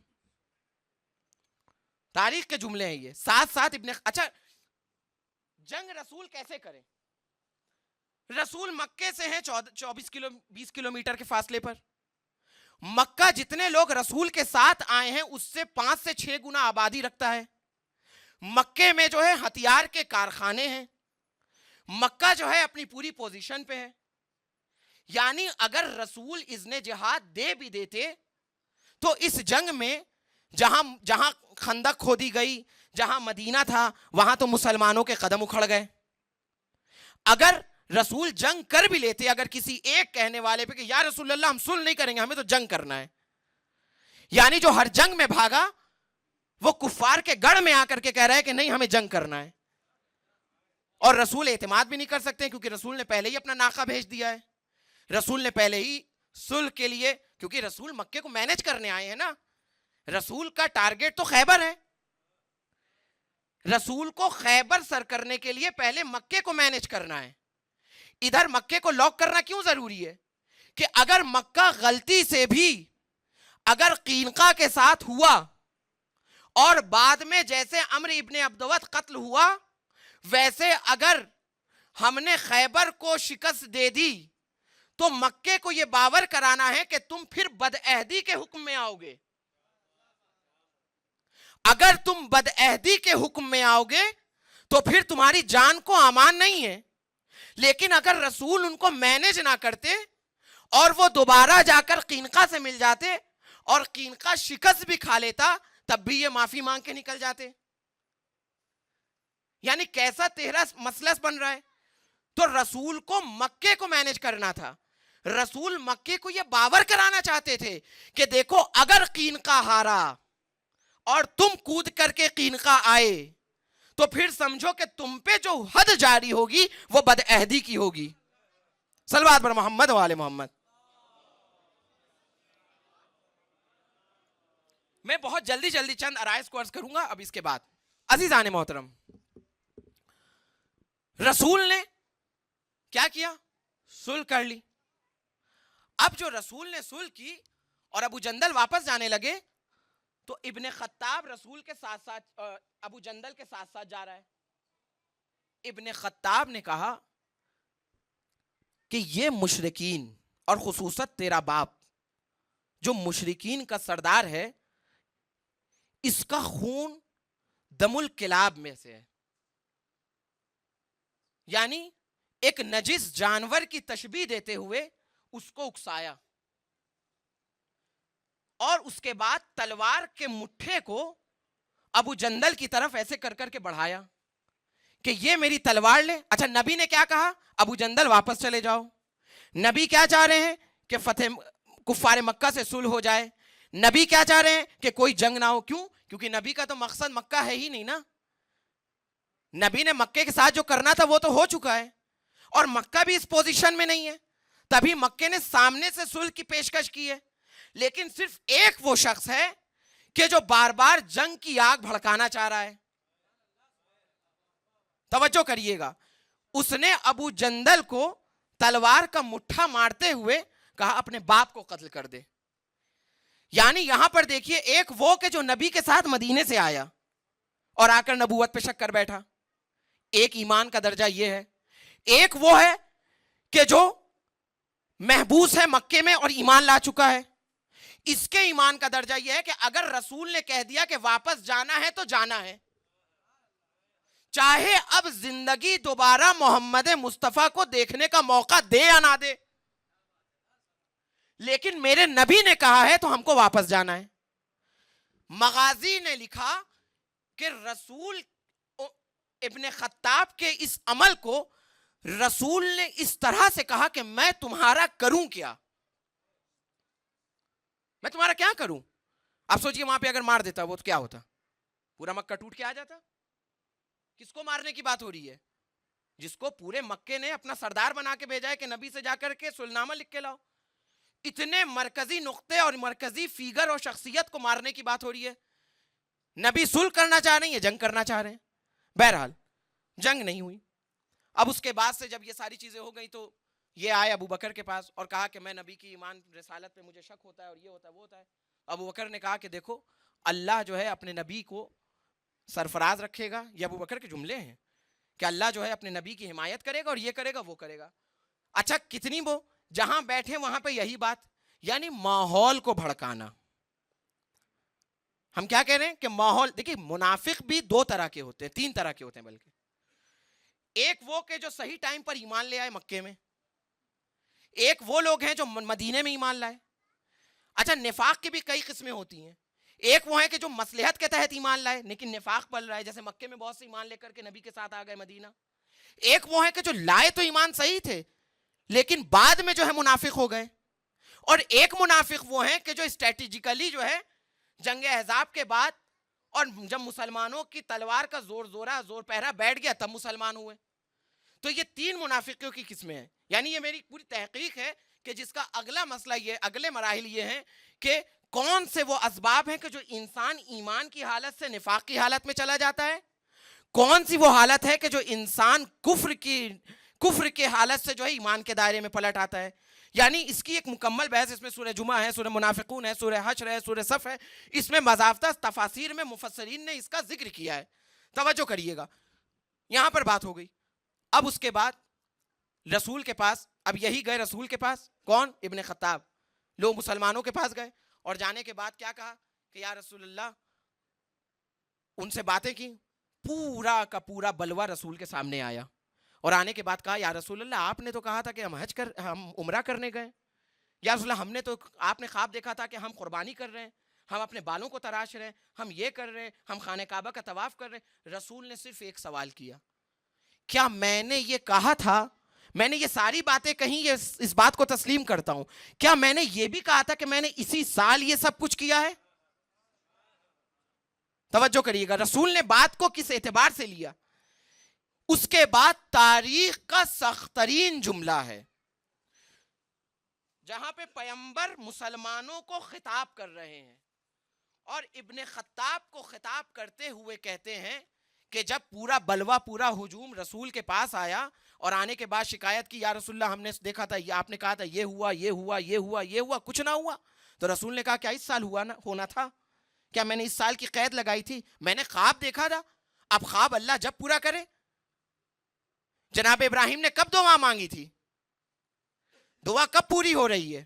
B: تاریخ کے جملے ہیں یہ, ساتھ ساتھ اچھا جنگ رسول کیسے کریں؟ رسول مکے سے ہیں 20 کلومیٹر کے فاصلے پر. مکہ جتنے لوگ رسول کے ساتھ آئے ہیں اس سے 5 سے 6 گنا آبادی رکھتا ہے. مکے میں جو ہے ہتھیار کے کارخانے ہیں, مکہ جو ہے اپنی پوری پوزیشن پہ ہے. یعنی اگر رسول اذن جہاد دے بھی دیتے تو اس جنگ میں جہاں خندق کھودی گئی, جہاں مدینہ تھا, وہاں تو مسلمانوں کے قدم اکھڑ گئے. اگر رسول جنگ کر بھی لیتے, اگر کسی ایک کہنے والے پہ کہ یا رسول اللہ ہم صلح نہیں کریں گے, ہمیں تو جنگ کرنا ہے, یعنی جو ہر جنگ میں بھاگا وہ کفار کے گڑھ میں آ کر کے کہہ رہا ہے کہ نہیں ہمیں جنگ کرنا ہے. اور رسول اعتماد بھی نہیں کر سکتے کیونکہ رسول نے پہلے ہی اپنا ناقہ بھیج دیا ہے. رسول نے پہلے ہی صلح کے لیے, کیونکہ رسول مکے کو مینج کرنے آئے ہیں نا, رسول کا ٹارگٹ تو خیبر ہے. رسول کو خیبر سر کرنے کے لیے پہلے مکے کو مینج کرنا ہے. ادھر مکے کو لاک کرنا کیوں ضروری ہے کہ اگر مکہ غلطی سے بھی اگر قینقاع کے ساتھ ہوا اور بعد میں جیسے عمرو ابن عبدود قتل ہوا ویسے اگر ہم نے خیبر کو شکست دے دی تو مکے کو یہ باور کرانا ہے کہ تم پھر بدعہدی کے حکم میں آؤ گے. اگر تم بدعہدی کے حکم میں آؤ گے تو پھر تمہاری جان کو امان نہیں ہے. لیکن اگر رسول ان کو مینج نہ کرتے اور وہ دوبارہ جا کر قینقاع سے مل جاتے اور قینقاع شکست بھی کھا لیتا تب بھی یہ معافی مانگ کے نکل جاتے. یعنی کیسا تیرا مسلس بن رہا ہے. تو رسول کو مکے کو مینج کرنا تھا. رسول مکے کو یہ باور کرانا چاہتے تھے کہ دیکھو اگر قینقاع ہارا اور تم کود کر کے قینقاع آئے تو پھر سمجھو کہ تم پہ جو حد جاری ہوگی وہ بدعہدی کی ہوگی. صلوات پر محمد و آل محمد. میں بہت جلدی چند عرائض کو عرض کروں گا اب اس کے بعد. عزیزان محترم، رسول نے کیا کیا؟ صلح کر لی. اب جو رسول نے صلح کی اور ابو جندل واپس جانے لگے تو ابن خطاب رسول کے ساتھ ساتھ ابو جندل کے ساتھ ساتھ جا رہا ہے. ابن خطاب نے کہا کہ یہ مشرکین اور خصوصاً تیرا باپ جو مشرکین کا سردار ہے، اس کا خون دم الکلاب میں سے ہے. یعنی ایک نجس جانور کی تشبیہ دیتے ہوئے اس کو اکسایا اور اس کے بعد تلوار کے مٹھے کو ابو جندل کی طرف ایسے کر کر کے بڑھایا کہ یہ میری تلوار لے. اچھا، نبی نے کیا کہا؟ ابو جندل واپس چلے جاؤ. نبی کیا چاہ رہے ہیں؟ کہ فتح کفار مکہ سے صلح ہو جائے. نبی کیا چاہ رہے ہیں؟ کہ کوئی جنگ نہ ہو. کیوں؟ کیونکہ نبی کا تو مقصد مکہ ہے ہی نہیں نا. نبی نے مکے کے ساتھ جو کرنا تھا وہ تو ہو چکا ہے اور مکہ بھی اس پوزیشن میں نہیں ہے. تبھی مکے نے سامنے سے صلح کی پیشکش کی ہے. لیکن صرف ایک وہ شخص ہے کہ جو بار بار جنگ کی آگ بھڑکانا چاہ رہا ہے. توجہ کریے گا. اس نے ابو جندل کو تلوار کا مٹھا مارتے ہوئے کہا اپنے باپ کو قتل کر دے. یعنی یہاں پر دیکھیے، ایک وہ کہ جو نبی کے ساتھ مدینے سے آیا اور آ کر نبوت پہ شک کر بیٹھا، ایک ایمان کا درجہ یہ ہے. ایک وہ ہے کہ جو محبوس ہے مکے میں اور ایمان لا چکا ہے. اس کے ایمان کا درجہ یہ ہے کہ اگر رسول نے کہہ دیا کہ واپس جانا ہے تو جانا ہے، چاہے اب زندگی دوبارہ محمد مصطفیٰ کو دیکھنے کا موقع دے یا نہ دے، لیکن میرے نبی نے کہا ہے تو ہم کو واپس جانا ہے. مغازی نے لکھا کہ رسول ابن خطاب کے اس عمل کو رسول نے اس طرح سے کہا کہ میں تمہارا کروں کیا؟ میں تمہارا کیا کروں؟ آپ سوچئے وہاں پہ اگر مار دیتا وہ تو کیا ہوتا؟ پورا مکہ ٹوٹ کے آ جاتا. کس کو مارنے کی بات ہو رہی ہے؟ جس کو پورے مکے نے اپنا سردار بنا کے بھیجا ہے کہ نبی سے جا کر کے صلحنامہ لکھ کے لاؤ. اتنے مرکزی نقطے اور مرکزی فیگر اور شخصیت کو مارنے کی بات ہو رہی ہے. نبی صلح کرنا چاہ رہے ہیں، یہ جنگ کرنا چاہ رہے ہیں. بہرحال جنگ نہیں ہوئی. اب اس کے بعد سے جب یہ ساری چیزیں ہو گئی تو یہ آئے ابو بکر کے پاس اور کہا کہ میں نبی کی ایمان رسالت پہ مجھے شک ہوتا ہے اور یہ ہوتا ہے وہ ہوتا ہے. ابو بکر نے کہا کہ دیکھو، اللہ جو ہے اپنے نبی کو سرفراز رکھے گا. یہ ابو بکر کے جملے ہیں کہ اللہ جو ہے اپنے نبی کی حمایت کرے گا اور یہ کرے گا وہ کرے گا. اچھا، کتنی وہ جہاں بیٹھے وہاں پہ یہی بات، یعنی ماحول کو بھڑکانا. ہم کیا کہہ رہے ہیں کہ ماحول، دیکھیں منافق بھی دو طرح کے ہوتے ہیں، تین طرح کے ہوتے ہیں بلکہ. ایک وہ کہ جو صحیح ٹائم پر ایمان لے آئے مکے میں. ایک وہ لوگ ہیں جو مدینے میں ایمان لائے. اچھا، نفاق کی بھی کئی قسمیں ہوتی ہیں. ایک وہ ہے کہ جو مصلحت کے تحت ایمان لائے لیکن نفاق پل رہا ہے، جیسے مکے میں بہت سے ایمان لے کر کے نبی کے ساتھ آ گئے مدینہ. ایک وہ ہے کہ جو لائے تو ایمان صحیح تھے لیکن بعد میں جو ہے منافق ہو گئے. اور ایک منافق وہ ہیں کہ جو اسٹریٹجیکلی جو ہے جنگ احزاب کے بعد اور جب مسلمانوں کی تلوار کا زور پہرا بیٹھ گیا تب مسلمان ہوئے. تو یہ تین منافقوں کی قسمیں ہیں. یعنی یہ میری پوری تحقیق ہے کہ جس کا اگلا مسئلہ یہ، اگلے مراحل یہ ہیں کہ کون سے وہ اسباب ہیں کہ جو انسان ایمان کی حالت سے نفاق کی حالت میں چلا جاتا ہے، کون سی وہ حالت ہے کہ جو انسان کفر کی حالت سے جو ہے ایمان کے دائرے میں پلٹ آتا ہے. یعنی اس کی ایک مکمل بحث اس میں سورہ جمعہ ہے، سورہ منافقون ہے، سورہ حشر ہے، سورہ صف ہے. اس میں باضابطہ تفاسیر میں مفسرین نے اس کا ذکر کیا ہے. توجہ کریے گا. یہاں پر بات ہو گئی. اب اس کے بعد رسول کے پاس، اب یہی گئے رسول کے پاس، کون؟ ابن خطاب. لوگ مسلمانوں کے پاس گئے اور جانے کے بعد کیا کہا کہ یا رسول اللہ، ان سے باتیں کی. پورا کا پورا بلوہ رسول کے سامنے آیا اور آنے کے بعد کہا یا رسول اللہ، آپ نے تو کہا تھا کہ ہم عمرہ کرنے گئے. یا رسول اللہ، ہم نے تو، آپ نے خواب دیکھا تھا کہ ہم قربانی کر رہے ہیں، ہم اپنے بالوں کو تراش رہے ہیں، ہم یہ کر رہے ہیں، ہم خانہ کعبہ کا طواف کر رہے ہیں. رسول نے صرف ایک سوال کیا، کیا میں نے یہ کہا تھا، میں نے یہ ساری باتیں کہیں، یہ اس بات کو تسلیم کرتا ہوں، کیا میں نے یہ بھی کہا تھا کہ میں نے اسی سال یہ سب کچھ کیا ہے؟ توجہ کریے گا، رسول نے بات کو کس اعتبار سے لیا؟ اس کے بعد تاریخ کا سخت ترین جملہ ہے جہاں پہ پیغمبر مسلمانوں کو خطاب کر رہے ہیں اور ابن خطاب کو خطاب کرتے ہوئے کہتے ہیں کہ جب پورا بلوا، پورا ہجوم رسول کے پاس آیا اور آنے کے بعد شکایت کی، یا رسول اللہ ہم نے دیکھا تھا، آپ نے کہا تھا یہ ہوا، یہ ہوا، یہ ہوا، یہ ہوا، کچھ نہ ہوا، تو رسول نے کہا کیا اس سال ہونا تھا؟ کیا میں نے اس سال کی قید لگائی تھی؟ میں نے خواب دیکھا تھا، اب خواب اللہ جب پورا کرے۔ جناب ابراہیم نے کب دعا مانگی تھی؟ دعا کب پوری ہو رہی ہے؟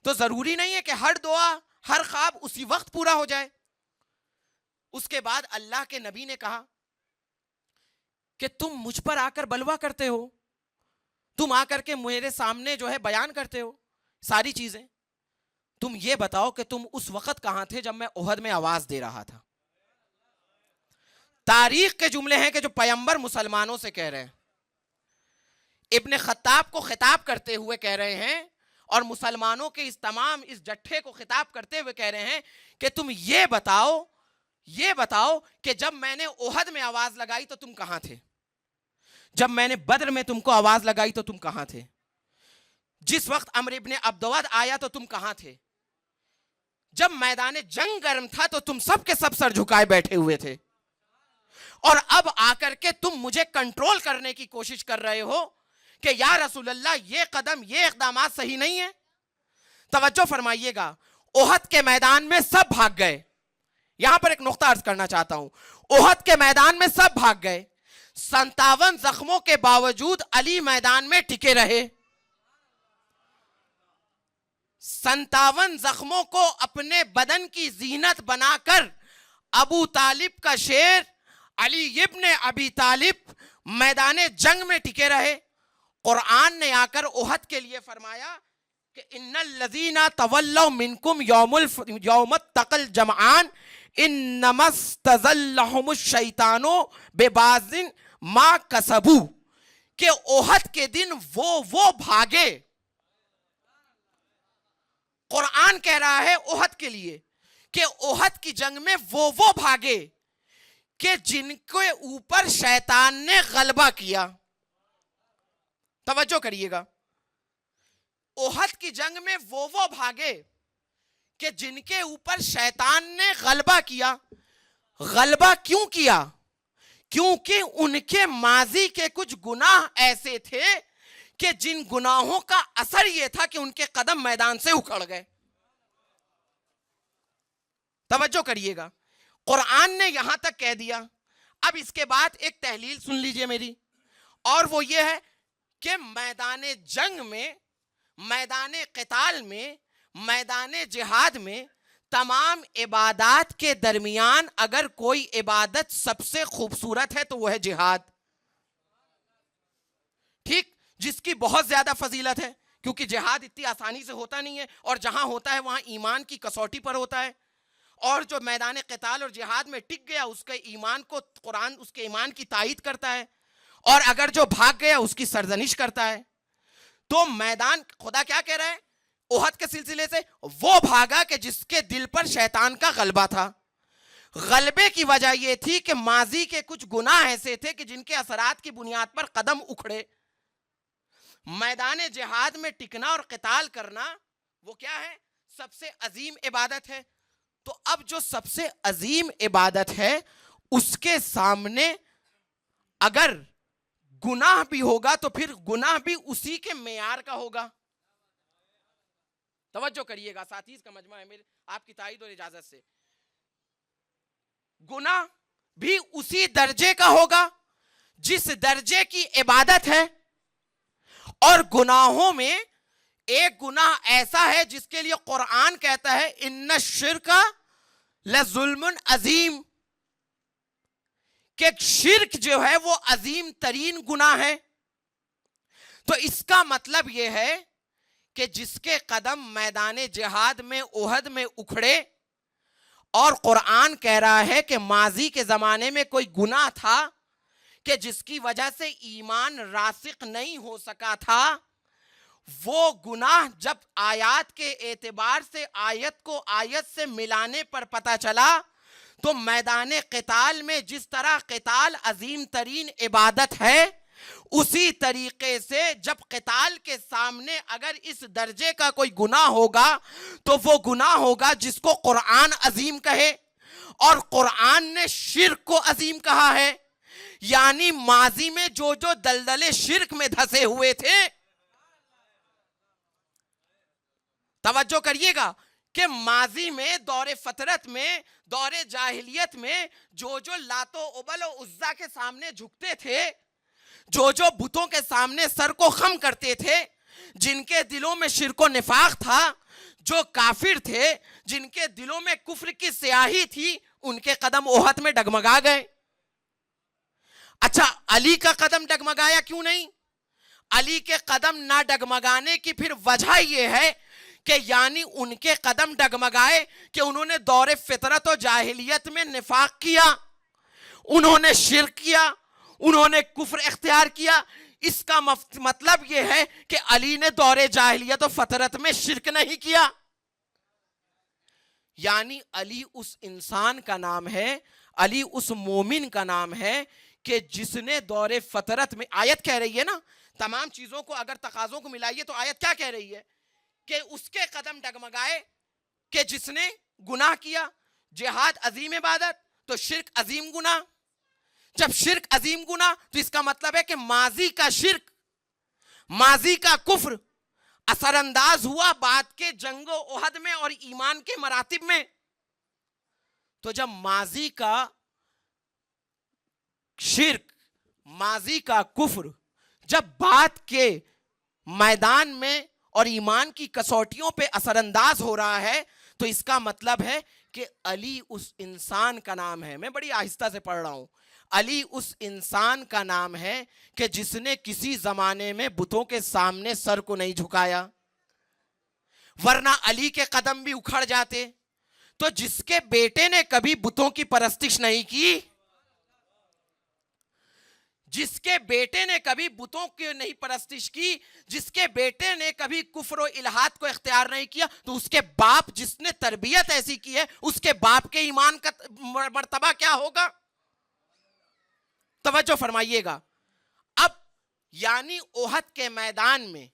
B: تو ضروری نہیں ہے کہ ہر دعا، ہر خواب اسی وقت پورا ہو جائے۔ اس کے بعد اللہ کے نبی نے کہا کہ تم مجھ پر آ کر بلوا کرتے ہو، تم آ کر کے میرے سامنے جو ہے بیان کرتے ہو ساری چیزیں، تم یہ بتاؤ کہ تم اس وقت کہاں تھے جب میں احد میں آواز دے رہا تھا؟ تاریخ کے جملے ہیں کہ جو پیغمبر مسلمانوں سے کہہ رہے ہیں، ابن خطاب کو خطاب کرتے ہوئے کہہ رہے ہیں اور مسلمانوں کے اس تمام اس جٹھے کو خطاب کرتے ہوئے کہہ رہے ہیں کہ تم یہ بتاؤ کہ جب میں نے احد میں آواز لگائی تو تم کہاں تھے؟ جب میں نے بدر میں تم کو آواز لگائی تو تم کہاں تھے؟ جس وقت عمرو ابن عبدود آیا تو تم کہاں تھے؟ جب میدان جنگ گرم تھا تو تم سب کے سب سر جھکائے بیٹھے ہوئے تھے، اور اب آ کر کے تم مجھے کنٹرول کرنے کی کوشش کر رہے ہو کہ یا رسول اللہ یہ قدم، یہ اقدامات صحیح نہیں ہیں۔ توجہ فرمائیے گا، احد کے میدان میں سب بھاگ گئے۔ یہاں پر ایک نقطہ عرض کرنا چاہتا ہوں، احد کے میدان میں سب بھاگ گئے، 57 زخموں کے باوجود علی میدان میں ٹکے رہے۔ 57 زخموں کو اپنے بدن کی زینت بنا کر ابو طالب کا شیر علی ابن ابی طالب میدان جنگ میں ٹکے رہے۔ قرآن نے آ کر احد کے لیے فرمایا کہ ان الذین تولوا منکم یوم التقى الجمعان انما استزلهم الشیطان ببعض ما کسبوا، کہ احد کے دن وہ بھاگے۔ قرآن کہہ رہا ہے احد کے لیے کہ احد کی جنگ میں وہ بھاگے کہ جن کے اوپر شیطان نے غلبہ کیا۔ توجہ کریے گا، احد کی جنگ میں وہ بھاگے کہ جن کے اوپر شیطان نے غلبہ کیا۔ غلبہ کیوں کیا؟ کیونکہ ان کے ماضی کے کچھ گناہ ایسے تھے کہ جن گناہوں کا اثر یہ تھا کہ ان کے قدم میدان سے اکھڑ گئے۔ توجہ کریے گا، قرآن نے یہاں تک کہہ دیا۔ اب اس کے بعد ایک تحلیل سن لیجئے میری، اور وہ یہ ہے کہ میدان جنگ میں، میدان قتال میں، میدان جہاد میں تمام عبادات کے درمیان اگر کوئی عبادت سب سے خوبصورت ہے تو وہ ہے جہاد، ٹھیک، جس کی بہت زیادہ فضیلت ہے، کیونکہ جہاد اتنی آسانی سے ہوتا نہیں ہے، اور جہاں ہوتا ہے وہاں ایمان کی کسوٹی پر ہوتا ہے، اور جو میدان قتال اور جہاد میں ٹک گیا اس کے ایمان کو قرآن اس کے ایمان کی تائید کرتا ہے، اور اگر جو بھاگ گیا اس کی سرزنش کرتا ہے۔ تو میدان، خدا کیا کہہ رہا ہے احد کے سلسلے سے؟ وہ بھاگا کہ جس کے دل پر شیطان کا غلبہ تھا۔ غلبے کی وجہ یہ تھی کہ ماضی کے کچھ گناہ ایسے تھے کہ جن کے اثرات کی بنیاد پر قدم اکھڑے۔ میدان جہاد میں ٹکنا اور قتال کرنا وہ کیا ہے؟ سب سے عظیم عبادت ہے۔ تو اب جو سب سے عظیم عبادت ہے اس کے سامنے اگر گناہ بھی ہوگا تو پھر گناہ بھی اسی کے معیار کا ہوگا۔ توجہ کریے گا، ساتھیز کا مجمع ہے میرے، آپ کی تائید اور اجازت سے، گناہ بھی اسی درجے کا ہوگا جس درجے کی عبادت ہے۔ اور گناہوں میں ایک گناہ ایسا ہے جس کے لیے قرآن کہتا ہے ان الشرک لظلم عظیم، کہ شرک جو ہے وہ عظیم ترین گناہ ہے۔ تو اس کا مطلب یہ ہے کہ جس کے قدم میدان جہاد میں احد میں اکھڑے، اور قرآن کہہ رہا ہے کہ ماضی کے زمانے میں کوئی گناہ تھا کہ جس کی وجہ سے ایمان راسخ نہیں ہو سکا تھا، وہ گناہ جب آیات کے اعتبار سے آیت کو آیت سے ملانے پر پتہ چلا تو میدان قتال میں جس طرح قتال عظیم ترین عبادت ہے، اسی طریقے سے جب قتال کے سامنے اگر اس درجے کا کوئی گناہ ہوگا تو وہ گناہ ہوگا جس کو قرآن عظیم کہے، اور قرآن نے شرک کو عظیم کہا ہے. یعنی ماضی میں جو دلدل شرک میں دھسے ہوئے تھے، توجہ کریے گا کہ ماضی میں دور فطرت میں، دور جاہلیت میں جو لات و عبل و عزا کے سامنے جھکتے تھے، جو بتوں کے سامنے سر کو خم کرتے تھے، جن کے دلوں میں شرک و نفاق تھا، جو کافر تھے، جن کے دلوں میں کفر کی سیاہی تھی، ان کے قدم احد میں ڈگمگا گئے. اچھا، علی کا قدم ڈگمگایا کیوں نہیں؟ علی کے قدم نہ ڈگمگانے کی پھر وجہ یہ ہے کہ یعنی ان کے قدم ڈگمگائے کہ انہوں نے دور فطرت و جاہلیت میں نفاق کیا، انہوں نے شرک کیا، انہوں نے کفر اختیار کیا. اس کا مطلب یہ ہے کہ علی نے دور جاہلیت و فطرت میں شرک نہیں کیا. یعنی علی اس انسان کا نام ہے، علی اس مومن کا نام ہے کہ جس نے دور فطرت میں، آیت کہہ رہی ہے نا، تمام چیزوں کو اگر تقاضوں کو ملائیے تو آیت کیا کہہ رہی ہے کہ اس کے قدم ڈگمگائے کہ جس نے گناہ کیا. جہاد عظیم عبادت تو شرک عظیم گناہ. جب شرک عظیم گناہ تو اس کا مطلب ہے کہ ماضی کا شرک، ماضی کا کفر اثر انداز ہوا بعد کے جنگ و احد میں اور ایمان کے مراتب میں. تو جب ماضی کا شرک، ماضی کا کفر جب بات کے میدان میں اور ایمان کی کسوٹیوں پہ اثر انداز ہو رہا ہے تو اس کا مطلب ہے کہ علی اس انسان کا نام ہے. میں بڑی آہستہ سے پڑھ رہا ہوں. علی اس انسان کا نام ہے کہ جس نے کسی زمانے میں بتوں کے سامنے سر کو نہیں جھکایا، ورنہ علی کے قدم بھی اکھڑ جاتے. تو جس کے بیٹے نے کبھی بتوں کی پرستش نہیں کی، جس کے بیٹے نے کبھی بتوں کی نہیں پرستش کی، جس کے بیٹے نے کبھی کفر و الحاد کو اختیار نہیں کیا، تو اس کے باپ جس نے تربیت ایسی کی ہے، اس کے باپ کے ایمان کا مرتبہ کیا ہوگا؟ توجہ فرمائیے گا. اب یعنی احد کے میدان میں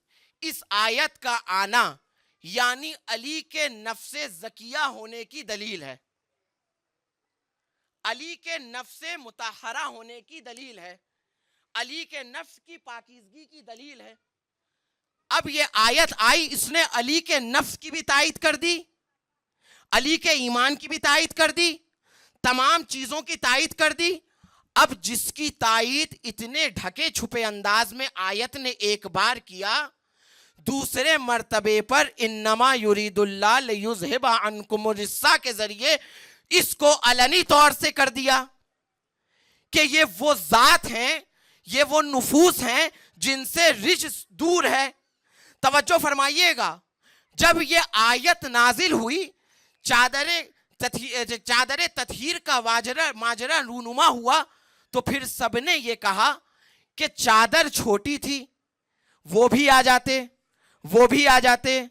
B: اس آیت کا آنا یعنی علی کے نفس زکیہ ہونے کی دلیل ہے، علی کے نفس مطہرہ ہونے کی دلیل ہے، علی کے نفس کی پاکیزگی کی دلیل ہے. اب یہ آیت آئی، اس نے علی کے نفس کی بھی تائید کر دی، علی کے ایمان کی بھی تائید کر دی، تمام چیزوں کی تائید کر دی. اب جس کی تائید اتنے ڈھکے چھپے انداز میں آیت نے ایک بار کیا، دوسرے مرتبے پر انما یرید اللہ لیذھب عنکم الرجس کے ذریعے اس کو علنی طور سے کر دیا کہ یہ وہ ذات ہیں، یہ وہ نفوس ہیں جن سے رجس دور ہے. توجہ فرمائیے گا، جب یہ آیت نازل ہوئی، چادر تطہیر کا ماجرا رونما ہوا، تو پھر سب نے یہ کہا کہ چادر چھوٹی تھی، وہ بھی آ جاتے، وہ بھی آ جاتے،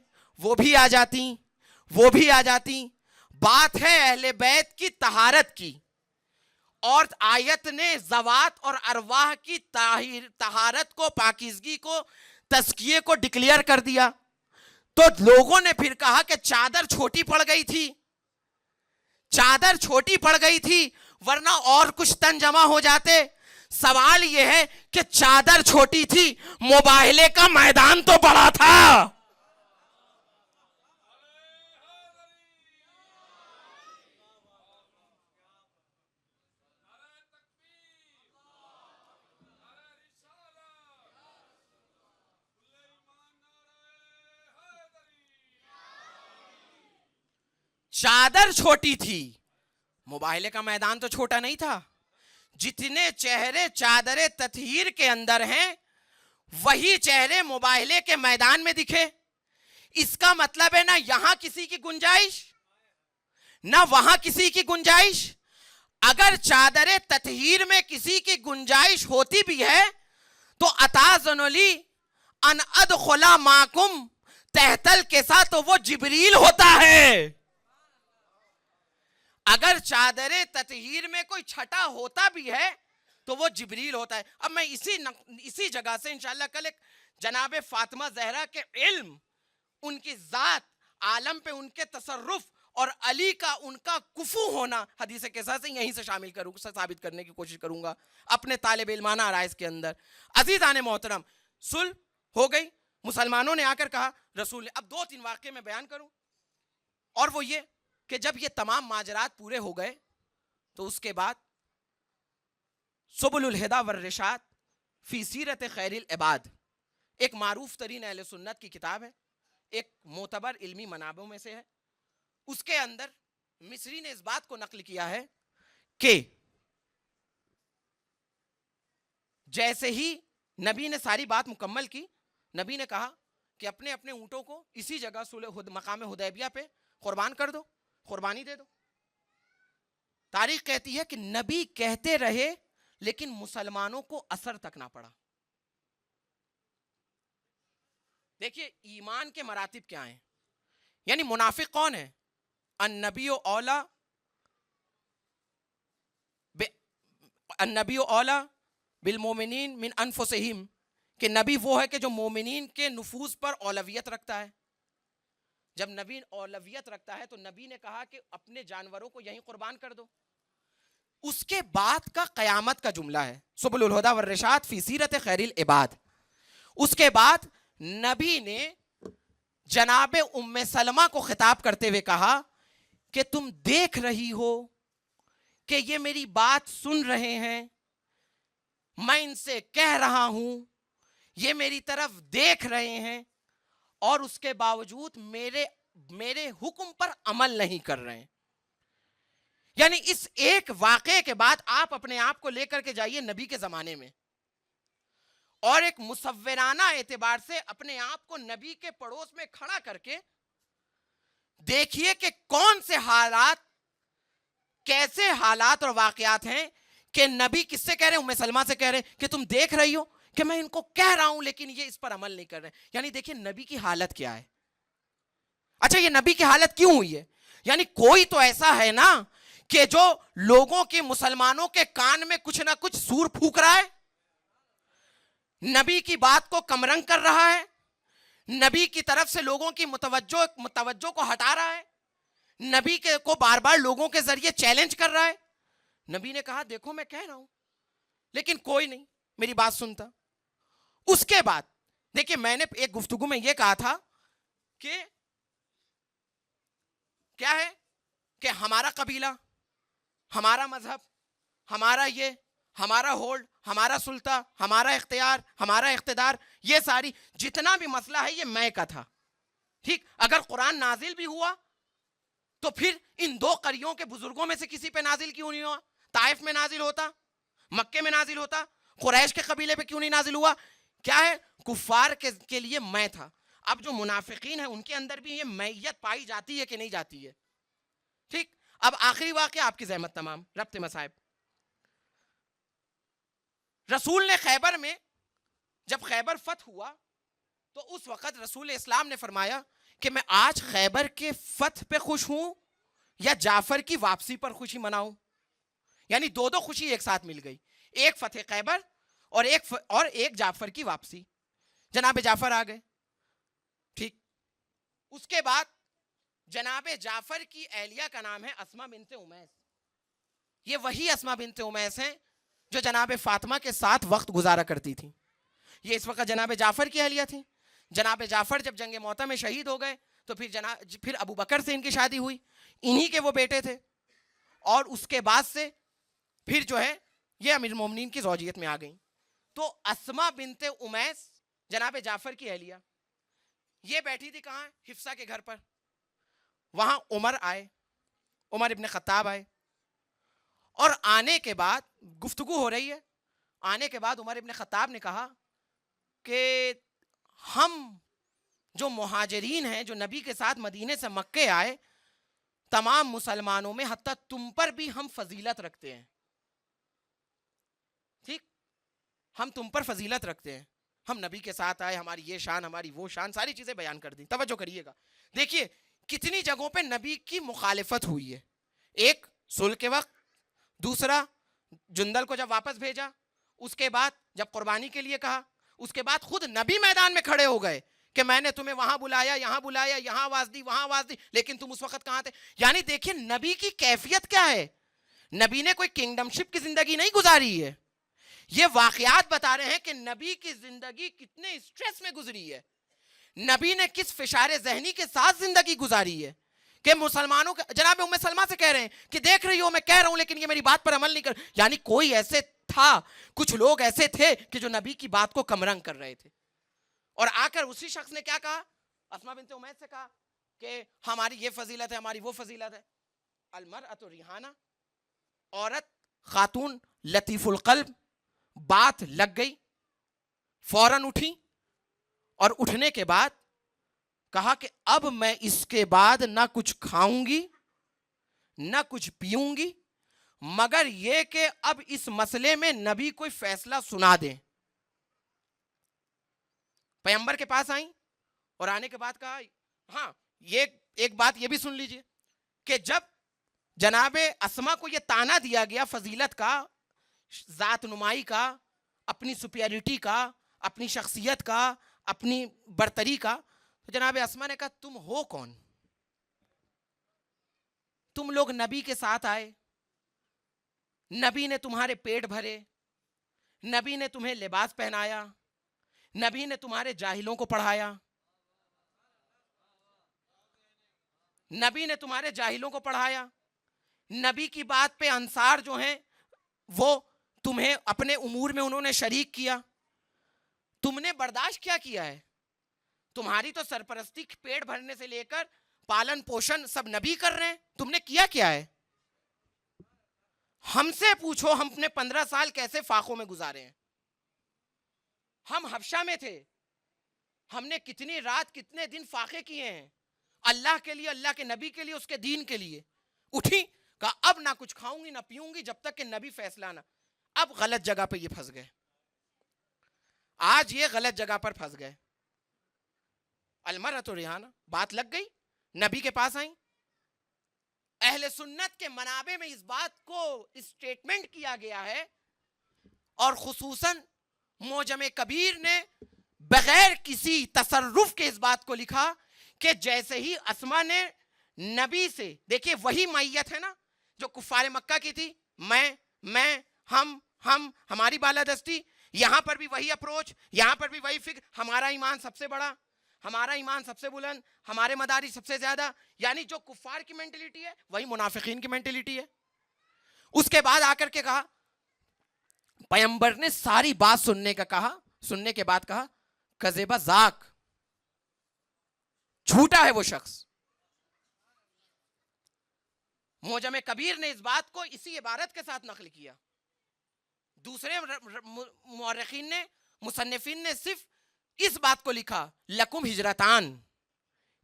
B: وہ بھی آ جاتی، وہ بھی آ جاتی. بات ہے اہل بیت کی طہارت کی، اور آیت نے ذوات اور ارواح کی طہارت کو، پاکیزگی کو، تزکیے کو ڈکلیئر کر دیا. تو لوگوں نے پھر کہا کہ چادر چھوٹی پڑ گئی تھی، چادر چھوٹی پڑ گئی تھی، ورنہ اور کچھ تن جمع ہو جاتے. سوال یہ ہے کہ چادر چھوٹی تھی، مباہلے کا میدان تو بڑا تھا. چادر چھوٹی تھی، مباہلے کا میدان تو چھوٹا نہیں تھا. جتنے چہرے چادر تطہیر کے اندر ہیں وہی چہرے مباہلے کے میدان میں دکھے. اس کا مطلب ہے نہ یہاں کسی کی گنجائش نہ وہاں کسی کی گنجائش. اگر چادر تطہیر میں کسی کی گنجائش ہوتی بھی ہے تو اتاذن لی ان ادخل معکم تحتل کے ساتھ تو وہ جبریل ہوتا ہے. اگر چادر تطہیر میں کوئی چھٹا ہوتا بھی ہے تو وہ جبریل ہوتا ہے. اب میں اسی جگہ سے انشاءاللہ کل ایک جناب فاطمہ زہرا کے علم، ان کی ذات، عالم پہ ان کے تصرف اور علی کا ان کا کفو ہونا حدیث قصہ سے یہیں سے شامل کروں، ثابت کرنے کی کوشش کروں گا اپنے طالب علمانہ آرائز کے اندر. عزیزان محترم، صلح ہو گئی، مسلمانوں نے آ کر کہا رسول. اب 2-3 واقعے میں بیان کروں، اور وہ یہ کہ جب یہ تمام ماجرات پورے ہو گئے تو اس کے بعد سبل الہدا والرشاد فی سیرت خیر العباد، ایک معروف ترین اہل سنت کی کتاب ہے، ایک معتبر علمی منابعوں میں سے ہے. اس کے اندر مصری نے اس بات کو نقل کیا ہے کہ جیسے ہی نبی نے ساری بات مکمل کی، نبی نے کہا کہ اپنے اپنے اونٹوں کو اسی جگہ مقام حدیبیہ پہ قربان کر دو، قربانی دے دو. تاریخ کہتی ہے کہ نبی کہتے رہے لیکن مسلمانوں کو اثر تک نہ پڑا. دیکھیے ایمان کے مراتب کیا ہیں. یعنی منافق کون ہے؟ النبی اولا بالمومنین من انفسہم، کہ نبی وہ ہے کہ جو مومنین کے نفوس پر اولویت رکھتا ہے. جب نبی اولویت رکھتا ہے تو نبی نے کہا کہ اپنے جانوروں کو یہیں قربان کر دو. اس کے بعد کا قیامت کا جملہ ہے سبل الہدا والرشاد فی سیرت خیر العباد. اس کے بعد نبی نے جناب ام سلمہ کو خطاب کرتے ہوئے کہا کہ تم دیکھ رہی ہو کہ یہ میری بات سن رہے ہیں، میں ان سے کہہ رہا ہوں، یہ میری طرف دیکھ رہے ہیں، اور اس کے باوجود میرے حکم پر عمل نہیں کر رہے ہیں. یعنی اس ایک واقعے کے بعد آپ اپنے آپ کو لے کر کے جائیے نبی کے زمانے میں، اور ایک مصورانہ اعتبار سے اپنے آپ کو نبی کے پڑوس میں کھڑا کر کے دیکھیے کہ کون سے حالات، کیسے حالات اور واقعات ہیں کہ نبی کس سے کہہ رہے ہیں؟ ام سلمہ سے کہہ رہے ہیں کہ تم دیکھ رہی ہو کہ میں ان کو کہہ رہا ہوں لیکن یہ اس پر عمل نہیں کر رہے. یعنی دیکھیے نبی کی حالت کیا ہے. اچھا یہ نبی کی حالت کیوں ہوئی ہے؟ یعنی کوئی تو ایسا ہے نا کہ جو لوگوں کے، مسلمانوں کے کان میں کچھ نہ کچھ سور پھونک رہا ہے، نبی کی بات کو کمرنگ کر رہا ہے، نبی کی طرف سے لوگوں کی متوجہ کو ہٹا رہا ہے، نبی کو بار بار لوگوں کے ذریعے چیلنج کر رہا ہے. نبی نے کہا دیکھو میں کہہ رہا ہوں لیکن کوئی نہیں میری بات سنتا. اس کے بعد دیکھیں میں نے ایک گفتگو میں یہ کہا تھا کہ کیا ہے کہ ہمارا قبیلہ، ہمارا مذہب، ہمارا یہ، ہمارا ہولڈ، ہمارا سلطہ، ہمارا اختیار، ہمارا اقتدار، یہ ساری جتنا بھی مسئلہ ہے یہ میں کا تھا. ٹھیک، اگر قرآن نازل بھی ہوا تو پھر ان 2 قریوں کے بزرگوں میں سے کسی پہ نازل کیوں نہیں ہوا؟ طائف میں نازل ہوتا، مکے میں نازل ہوتا، قریش کے قبیلے پہ کیوں نہیں نازل ہوا؟ کیا ہے؟ کفار کے لیے میں تھا. اب جو منافقین ہیں ان کے اندر بھی یہ میت پائی جاتی ہے کہ نہیں جاتی ہے؟ ٹھیک. اب آخری واقعہ آپ کی زحمت تمام ربط مصائب. رسول نے خیبر میں جب خیبر فتح ہوا تو اس وقت رسول اسلام نے فرمایا کہ میں آج خیبر کے فتح پہ خوش ہوں یا جعفر کی واپسی پر خوشی مناؤں. یعنی 2 خوشی ایک ساتھ مل گئی، ایک فتح خیبر اور ایک جعفر کی واپسی. جناب جعفر آ گئے. ٹھیک. اس کے بعد جناب جعفر کی اہلیہ کا نام ہے اسماء بنت امیس. یہ وہی اسماء بنت امیس ہیں جو جناب فاطمہ کے ساتھ وقت گزارا کرتی تھی. یہ اس وقت جناب جعفر کی اہلیہ تھی. جناب جعفر جب جنگ موطا میں شہید ہو گئے تو پھر ابو بکر سے ان کی شادی ہوئی، انہی کے وہ بیٹے تھے، اور اس کے بعد سے پھر جو ہے یہ امیر المومنین کی زوجیت میں آ گئیں. تو اسماء بنت امیس جناب جعفر کی اہلیہ، یہ بیٹھی تھی کہاں؟ حفصہ کے گھر پر. وہاں عمر آئے، عمر ابن خطاب آئے، اور آنے کے بعد گفتگو ہو رہی ہے. آنے کے بعد عمر ابن خطاب نے کہا کہ ہم جو مہاجرین ہیں جو نبی کے ساتھ مدینے سے مکے آئے، تمام مسلمانوں میں حتیٰ تم پر بھی ہم فضیلت رکھتے ہیں. ٹھیک، ہم تم پر فضیلت رکھتے ہیں، ہم نبی کے ساتھ آئے، ہماری یہ شان، ہماری وہ شان، ساری چیزیں بیان کر دیں. توجہ کریے گا. دیکھیے کتنی جگہوں پہ نبی کی مخالفت ہوئی ہے. ایک صلح کے وقت، دوسرا جندل کو جب واپس بھیجا، اس کے بعد جب قربانی کے لیے کہا، اس کے بعد خود نبی میدان میں کھڑے ہو گئے کہ میں نے تمہیں وہاں بلایا، یہاں بلایا، یہاں آواز دی، وہاں آواز دی، لیکن تم اس وقت کہاں تھے. یعنی دیکھیں نبی کی کیفیت کیا ہے. نبی نے کوئی کنگڈم شپ کی زندگی نہیں گزاری ہے. یہ واقعات بتا رہے ہیں کہ نبی کی زندگی کتنے اسٹریس میں گزری ہے، نبی نے کس فشار ذہنی کے ساتھ زندگی گزاری ہے کہ مسلمانوں جناب ام سلمہ سے کہہ رہے ہیں کہ دیکھ رہی ہو میں کہہ رہا ہوں لیکن یہ میری بات پر عمل نہیں کر. یعنی کوئی ایسے تھا، کچھ لوگ ایسے تھے کہ جو نبی کی بات کو کمرنگ کر رہے تھے. اور آ کر اسی شخص نے کیا کہا، اسماء بنت امیس سے کہا کہ ہماری یہ فضیلت ہے، ہماری وہ فضیلت ہے. المرأۃ ریحانہ، عورت خاتون لطیف القلب. بات لگ گئی، فوراً اٹھی اور اٹھنے کے بعد کہا کہ اب میں اس کے بعد نہ کچھ کھاؤں گی نہ کچھ پیوں گی مگر یہ کہ اب اس مسئلے میں نبی کوئی فیصلہ سنا دیں. پیغمبر کے پاس آئیں اور آنے کے بعد کہا ہاں یہ ایک بات یہ بھی سن لیجئے کہ جب جناب اسماء کو یہ تانا دیا گیا فضیلت کا، ذات نمائی کا، اپنی سپیریٹی کا، اپنی شخصیت کا، اپنی برتری کا، تو جناب اسماء نے کہا تم ہو کون؟ تم لوگ نبی کے ساتھ آئے، نبی نے تمہارے پیٹ بھرے، نبی نے تمہیں لباس پہنایا، نبی نے تمہارے جاہلوں کو پڑھایا، نبی نے تمہارے جاہلوں کو پڑھایا، نبی کی بات پہ انصار جو ہیں وہ تمہیں اپنے امور میں انہوں نے شریک کیا. تم نے برداشت کیا کیا ہے؟ تمہاری تو سرپرستی پیٹ بھرنے سے لے کر پالن پوشن سب نبی کر رہے ہیں، تم نے کیا کیا ہے؟ ہم سے پوچھو ہم اپنے 15 سال کیسے فاقوں میں گزارے ہیں. ہم حبشہ میں تھے، ہم نے کتنی رات کتنے دن فاقے کیے ہیں اللہ کے لیے، اللہ کے نبی کے لیے، اس کے دین کے لیے. اٹھی کہا اب نہ کچھ کھاؤں گی نہ پیوں گی جب تک کہ نبی فیصلہ نہ. اب غلط جگہ پہ یہ پھنس گئے، آج یہ غلط جگہ پر پھنس گئے. المرأۃ ریحانہ، بات لگ گئی، نبی کے پاس آئیں. اہل سنت کے منابع میں اس بات کو اسٹیٹمنٹ کیا گیا ہے اور خصوصاً معجم کبیر نے بغیر کسی تصرف کے اس بات کو لکھا کہ جیسے ہی اسماء نے نبی سے، دیکھیے وہی معیت ہے نا جو کفار مکہ کی تھی، میں ہم ہماری بالادستی، یہاں پر بھی وہی اپروچ، یہاں پر بھی وہی فکر، ہمارا ایمان سب سے بڑا، ہمارا ایمان سب سے بلند، ہمارے مدارج سب سے زیادہ. یعنی جو کفار کی مینٹلٹی ہے وہی منافقین کی مینٹلٹی ہے. اس کے بعد آ کر کے کہا، پیغمبر نے ساری بات سننے کے بعد کہا کذب ذاک، جھوٹا ہے وہ شخص. معجم کبیر نے اس بات کو اسی عبارت کے ساتھ نقل کیا. دوسرے مورخین نے، مصنفین نے صرف اس بات کو لکھا لکم ہجرتان،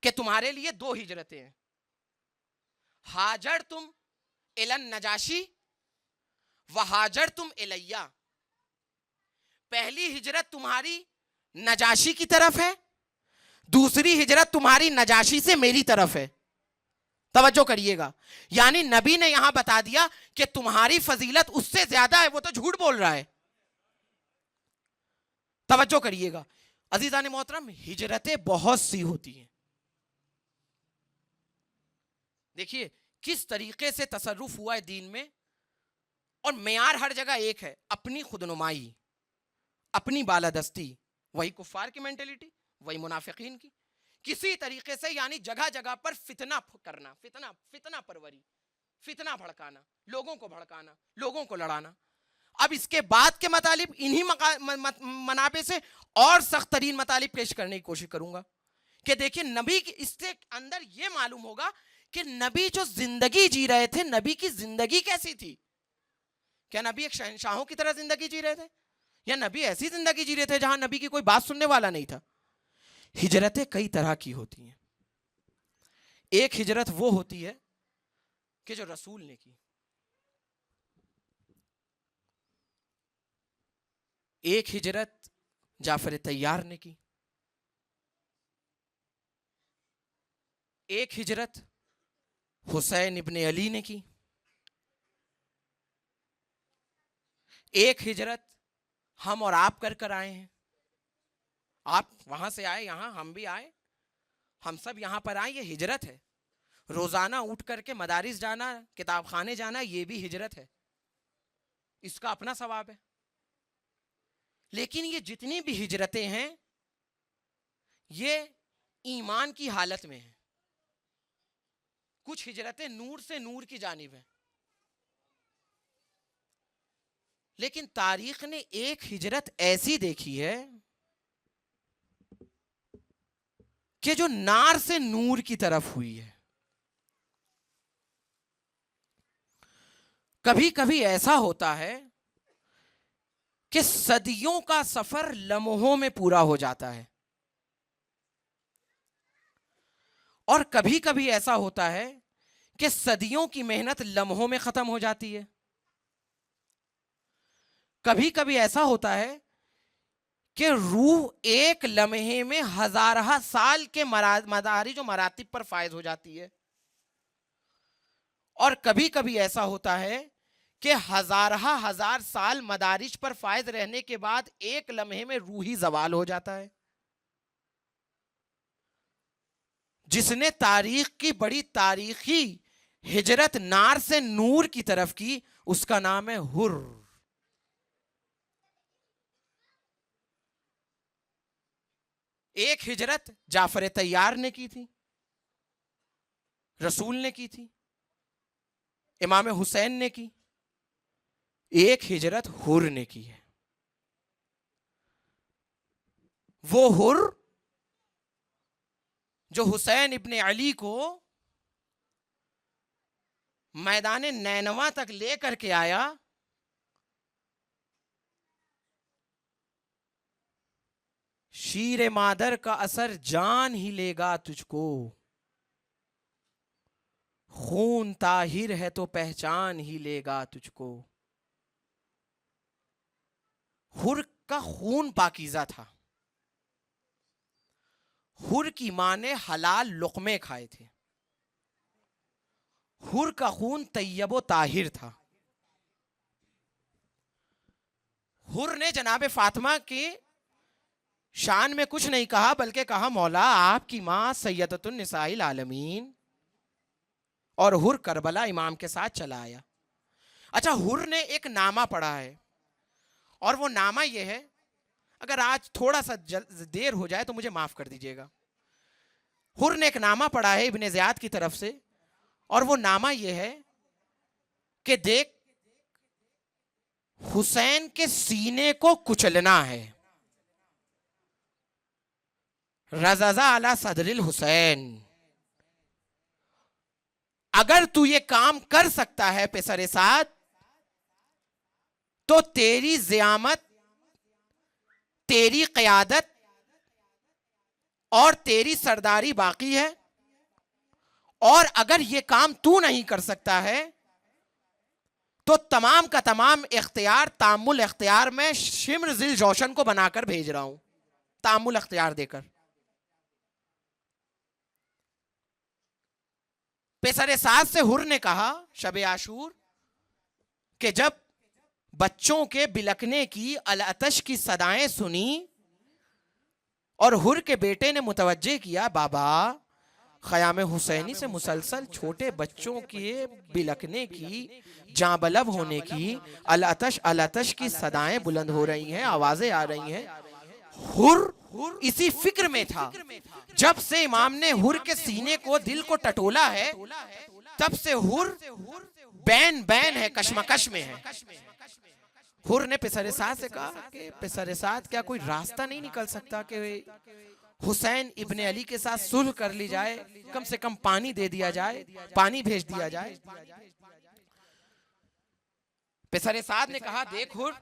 B: کہ تمہارے لیے 2 ہجرتیں ہیں. ہاجرتم الی النجاشی وہاجرتم الیہ. پہلی ہجرت تمہاری نجاشی کی طرف ہے، دوسری ہجرت تمہاری نجاشی سے میری طرف ہے. توجہ کریے گا، یعنی نبی نے یہاں بتا دیا کہ تمہاری فضیلت اس سے زیادہ ہے، وہ تو جھوٹ بول رہا ہے. توجہ کریے گا عزیزان محترم، ہجرتیں بہت سی ہوتی ہیں. دیکھیے کس طریقے سے تصرف ہوا ہے دین میں، اور معیار ہر جگہ ایک ہے، اپنی خودنمائی، اپنی بالادستی. وہی کفار کی مینٹلٹی، وہی منافقین کی. کسی طریقے سے یعنی جگہ جگہ پر فتنہ کرنا، فتنہ پروری، فتنہ بھڑکانا، لوگوں کو بھڑکانا، لوگوں کو لڑانا. اب اس کے بعد کے مطالب انہی منابع سے اور سخت ترین مطالب پیش کرنے کی کوشش کروں گا کہ دیکھیں نبی کی، اس سے اندر یہ معلوم ہوگا کہ نبی جو زندگی جی رہے تھے، نبی کی زندگی کیسی تھی. کیا نبی ایک شہنشاہوں کی طرح زندگی جی رہے تھے، یا نبی ایسی زندگی جی رہے تھے جہاں نبی کی کوئی بات سننے والا نہیں تھا. ہجرتیں کئی طرح کی ہوتی ہیں. ایک ہجرت وہ ہوتی ہے کہ جو رسول نے کی، ایک ہجرت جعفر طیار نے کی، ایک ہجرت حسین ابن علی نے کی، ایک ہجرت ہم اور آپ کر آئے ہیں. آپ وہاں سے آئے یہاں, ہم بھی آئے, ہم سب یہاں پر آئے, یہ ہجرت ہے. روزانہ اٹھ کر کے مدارس جانا, کتاب خانے جانا, یہ بھی ہجرت ہے, اس کا اپنا ثواب ہے. لیکن یہ جتنی بھی ہجرتیں ہیں یہ ایمان کی حالت میں ہیں. کچھ ہجرتیں نور سے نور کی جانب ہیں. لیکن تاریخ نے ایک ہجرت ایسی دیکھی ہے کہ جو نار سے نور کی طرف ہوئی ہے. کبھی کبھی ایسا ہوتا ہے کہ صدیوں کا سفر لمحوں میں پورا ہو جاتا ہے, اور کبھی کبھی ایسا ہوتا ہے کہ صدیوں کی محنت لمحوں میں ختم ہو جاتی ہے. کبھی کبھی ایسا ہوتا ہے کہ روح ایک لمحے میں ہزارہ سال کے مدارج و مراتب پر فائز ہو جاتی ہے, اور کبھی کبھی ایسا ہوتا ہے کہ ہزار سال مدارج پر فائز رہنے کے بعد ایک لمحے میں روحی زوال ہو جاتا ہے. جس نے تاریخ کی بڑی تاریخی ہجرت نار سے نور کی طرف کی, اس کا نام ہے حر. ایک ہجرت جعفر طیار نے کی تھی, رسول نے کی تھی, امام حسین نے کی. ایک ہجرت حر نے کی ہے. وہ حر جو حسین ابن علی کو میدان نینوا تک لے کر کے آیا, شیر مادر کا اثر جان ہی لے گا تجھ کو, خون طاہر ہے تو پہچان ہی لے گا تجھ کو. حر کا خون پاکیزہ تھا. حر کی ماں نے حلال لقمے کھائے تھے. حر کا خون طیب و طاہر تھا. حر نے جناب فاطمہ کی شان میں کچھ نہیں کہا, بلکہ کہا مولا آپ کی ماں سیدۃ النساء العالمین, اور حر کربلا امام کے ساتھ چلا آیا. اچھا, حر نے ایک نامہ پڑھا ہے, اور وہ نامہ یہ ہے, اگر آج تھوڑا سا دیر ہو جائے تو مجھے معاف کر دیجئے گا. حر نے ایک نامہ پڑھا ہے ابن زیاد کی طرف سے, اور وہ نامہ یہ ہے کہ دیکھ حسین کے سینے کو کچلنا ہے, رضض علی صدر الحسین. اگر تو یہ کام کر سکتا ہے پسر سعد, تو تیری زعامت, تیری قیادت اور تیری سرداری باقی ہے. اور اگر یہ کام تو نہیں کر سکتا ہے تو تمام کا تمام اختیار تامل اختیار میں شمر ذل جوشن کو بنا کر بھیج رہا ہوں, تامل اختیار دے کر. پسر سعد سے حر نے کہا شب عاشور کہ جب بچوں کے بلکنے کی العطش کی صدائیں سنی, اور حر کے بیٹے نے متوجہ کیا بابا خیام حسینی سے مسلسل چھوٹے بچوں کے بلکنے کی, جاں بلب ہونے کی, العطش کی صدائیں بلند ہو رہی ہیں, آوازیں آ رہی ہیں. حر اسی فکر میں تھا. جب سے امام نے حر کے سینے کو, دل کو ٹٹولا ہے, تب سے حر بین بین ہے, کشمکش میں ہے. حر نے پسر سعد سے کہا کہ پسر سعد کیا کوئی راستہ نہیں نکل سکتا کہ حسین ابن علی کے ساتھ صلح کر لی جائے, کم سے کم پانی دے دیا جائے, پانی بھیج دیا جائے. پسر سعد نے کہا دیکھ حر,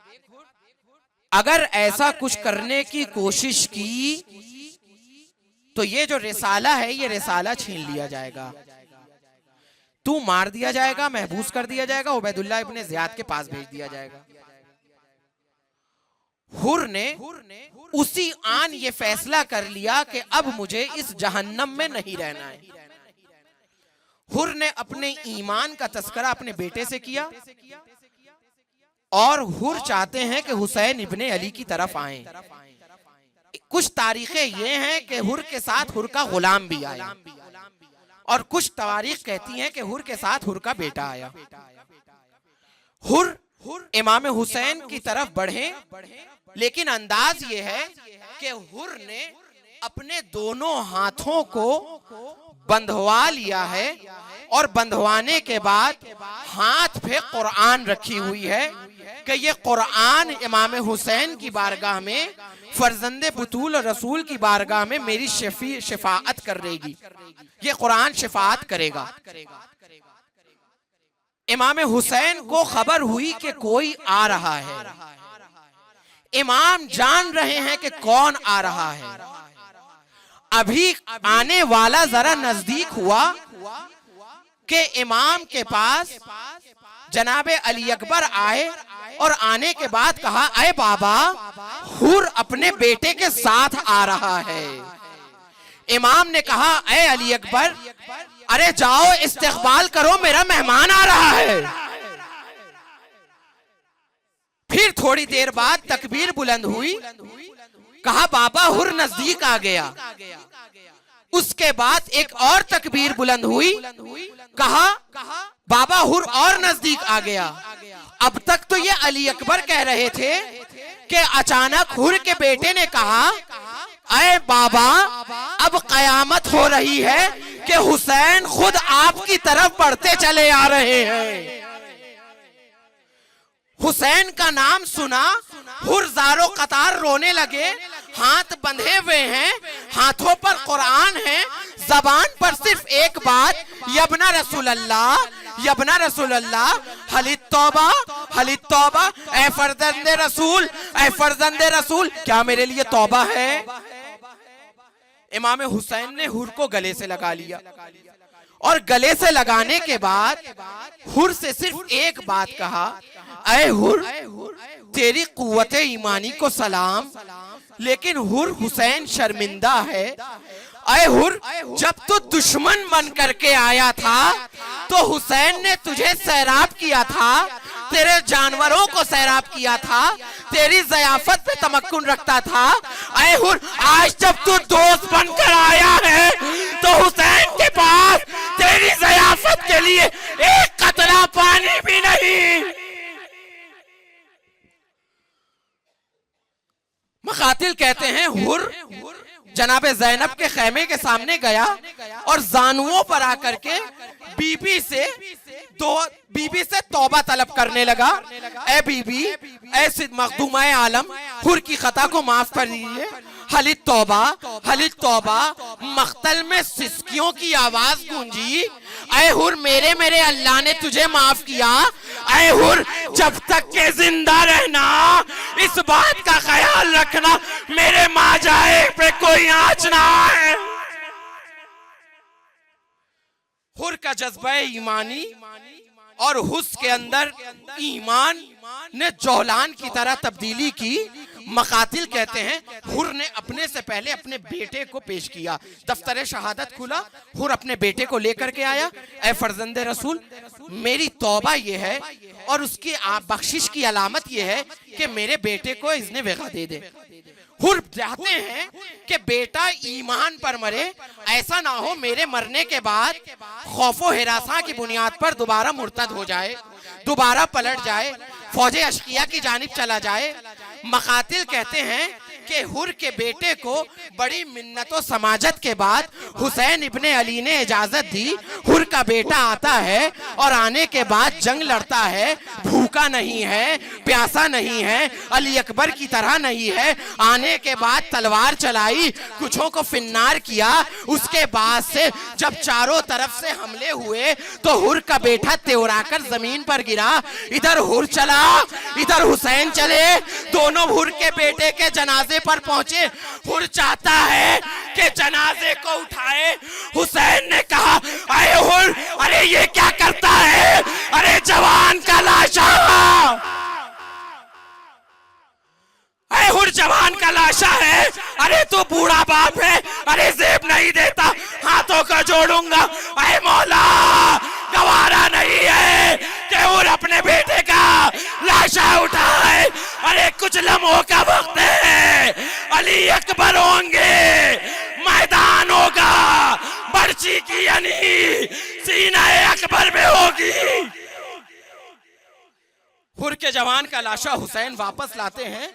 B: اگر ایسا کچھ کرنے کی کوشش کی تو یہ جو رسالہ ہے یہ رسالہ چھین لیا جائے گا, تو مار دیا جائے گا, محبوس کر دیا جائے گا, عبید اللہ ابن زیاد کے پاس بھیج دیا جائے گا. حر نے اسی آن یہ فیصلہ کر لیا کہ اب مجھے اس جہنم میں نہیں رہنا ہے. حر نے اپنے ایمان کا تذکرہ اپنے بیٹے سے کیا, اور حر چاہتے ہیں کہ حسین ابن علی کی طرف آئیں. کچھ تاریخیں یہ ہیں کہ حر کے ساتھ حر کا غلام بھی آیا اور کچھ تاریخ کہتی ہیں کہ حر کے ساتھ حر کا بیٹا آیا. حر امام حسین کی طرف بڑھے لیکن انداز یہ ہے کہ حر نے اپنے دونوں ہاتھوں کو بندھوا لیا ہے اور بندھوانے کے بعد ہاتھ پہ قرآن رکھی ہوئی ہے کہ یہ قرآن امام حسین کی بارگاہ میں فرزند بطول اور رسول کی بارگاہ میں میری شفاعت کر رہے گی. یہ قرآن شفاعت کرے گا. امام حسین کو خبر ہوئی کہ کوئی آ رہا ہے. امام جان رہے ہیں کہ کون آ رہا ہے. ابھی آنے والا ذرا نزدیک ہوا کہ امام کے پاس جناب علی اکبر آئے اور آنے کے بعد کہا اے بابا حر اپنے بیٹے کے ساتھ آ رہا ہے. امام نے کہا اے علی اکبر ارے جاؤ استقبال کرو میرا مہمان آ رہا ہے. پھر تھوڑی دیر بعد تکبیر بلند ہوئی. کہا بابا حر نزدیک آ گیا. اس کے بعد ایک اور تکبیر بلند ہوئی. کہا بابا حر اور نزدیک آ گیا. اب تک تو یہ علی اکبر کہہ رہے تھے کہ اچانک حر کے بیٹے نے کہا اے بابا اب قیامت ہو رہی ہے کہ حسین خود آپ کی طرف بڑھتے چلے آ رہے ہیں. حسین کا نام سنا حر زارو قطار رونے لگے. ہاتھ بندھے ہوئے ہیں, ہاتھوں پر قرآن ہے, زبان پر صرف ایک بات یبنا رسول اللہ یبنا رسول اللہ حلی توبہ حلی توبہ اے فرزند رسول اے فرزند رسول کیا میرے لیے توبہ ہے. امام حسین نے حر کو گلے سے لگا لیا اور گلے سے لگانے کے بعد حر سے صرف ایک بات کہا اے حر تیری قوت ایمانی کو سلام لیکن حر حسین شرمندہ ہے. اے حر جب تو دشمن بن کر کے آیا تھا تو حسین نے تجھے سیراب کیا تھا, تیرے جانوروں کو سیراب کیا تھا, تیری ضیافت پہ تمکن رکھتا تھا. اے حر آج جب تو دوست بن کر آیا ہے تو حسین کے پاس تیری ضیافت کے لیے ایک قطرہ پانی بھی نہیں. مقاتل کہتے ہیں حر جناب زینب کے خیمے کے سامنے گیا اور زانووں پر آ کر کے بی بی سے توبہ طلب کرنے لگا. اے بی بی اے مخدومہ عالم حر کی خطا کو معاف کر دیجئے. حلی توبہ حلی توبہ. مقتل میں سسکیوں کی آواز گونجی. اے حر میرے اللہ نے تجھے معاف کیا. اے حر جب تک کہ زندہ رہنا اس بات کا خیال رکھنا میرے ماں جائے پہ کوئی آنچ نہ آئے. حر کا جذبہ ایمانی اور حس کے اندر ایمان نے جولان کی طرح تبدیلی کی. مقاتل کہتے ہیں حر نے اپنے سے پہلے اپنے بیٹے کو پیش کیا. دفتر شہادت کھلا, حر اپنے بیٹے کو لے کر کے آیا. اے فرزند رسول میری توبہ یہ ہے اور اس کی بخشش کی علامت یہ ہے کہ میرے بیٹے کو اذن وغا دے دے. حر چاہتے ہیں کہ بیٹا ایمان پر مرے, ایسا نہ ہو میرے مرنے کے بعد خوف و ہراساں کی بنیاد پر دوبارہ مرتد ہو جائے, دوبارہ پلٹ جائے, فوج اشقیہ کی جانب چلا جائے. مقاتل کہتے ہیں کہ حر کے بیٹے کو بڑی منت و سماجت کے بعد حسین ابن علی نے اجازت دی. حر کا بیٹا آتا ہے اور آنے کے بعد جنگ لڑتا ہے, بھوکا نہیں ہے, پیاسا نہیں ہے, علی اکبر کی طرح نہیں ہے. آنے کے بعد تلوار چلائی, کچھوں کو فنار کیا. اس کے بعد سے جب چاروں طرف سے حملے ہوئے تو حر کا بیٹا تیورا کر زمین پر گرا. ادھر حر چلا ادھر حسین چلے, دونوں حر کے بیٹے کے جنازے پر پہنچے. حر چاہتا ہے کہ جنازے کو اٹھائے. حسین نے کہا اے حر ارے یہ کیا کرتا ہے, ارے جوان کا لاشا, اے حر جوان کا لاشا ہے, ارے تو بوڑھا باپ ہے, ارے زیب نہیں دیتا, ہاتھوں کا جوڑوں گا. اے مولا گوارا نہیں ہے کہ حر اپنے بیٹے کا لاشا کچھ لمحوں کا وقت ہے، علی اکبر ہوں گے، میدان ہوگا، برچی کی یعنی سینہ اکبر میں ہوگی۔ حر کے جوان کا لاشا حسین واپس لاتے ہیں،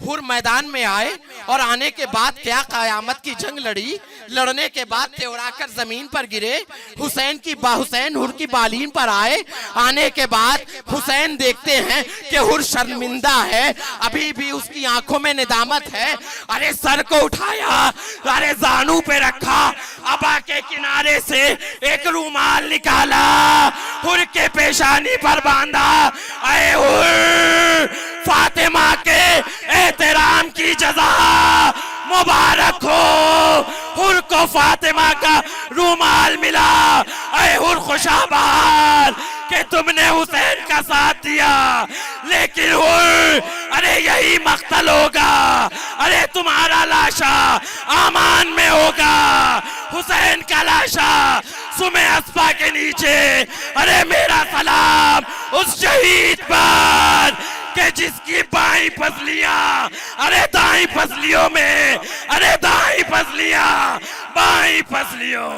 B: حر میدان میں آئے اور آنے کے بعد کیا قیامت کی جنگ لڑی، لڑنے کے بعد تیورا کر زمین پر گرے، حسین حر کی بالین پر آئے، آنے کے بعد حسین دیکھتے ہیں کہ حر شرمندہ ہے، ابھی بھی اس کی آنکھوں میں ندامت ہے، ارے سر کو اٹھایا، ارے زانو پہ رکھا، ابا کے کنارے سے ایک رومال نکالا، حر کے پیشانی پر باندھا، اے حر فاطمہ کے احترام کی جزا مبارک ہو۔ حر کو فاطمہ کا رومال ملا، اے حر خوشابال کہ تم نے حسین کا ساتھ دیا، لیکن حر ارے یہی مقتل ہوگا، ارے تمہارا لاشا آمان میں ہوگا، حسین کا لاشا سم اسپا کے نیچے۔ ارے میرا سلام اس شہید پر کہ جس کی بائیں پسلیاں ارے دائیں پسلیوں میں، ارے دائیں پسلیاں بائیں پسلیوں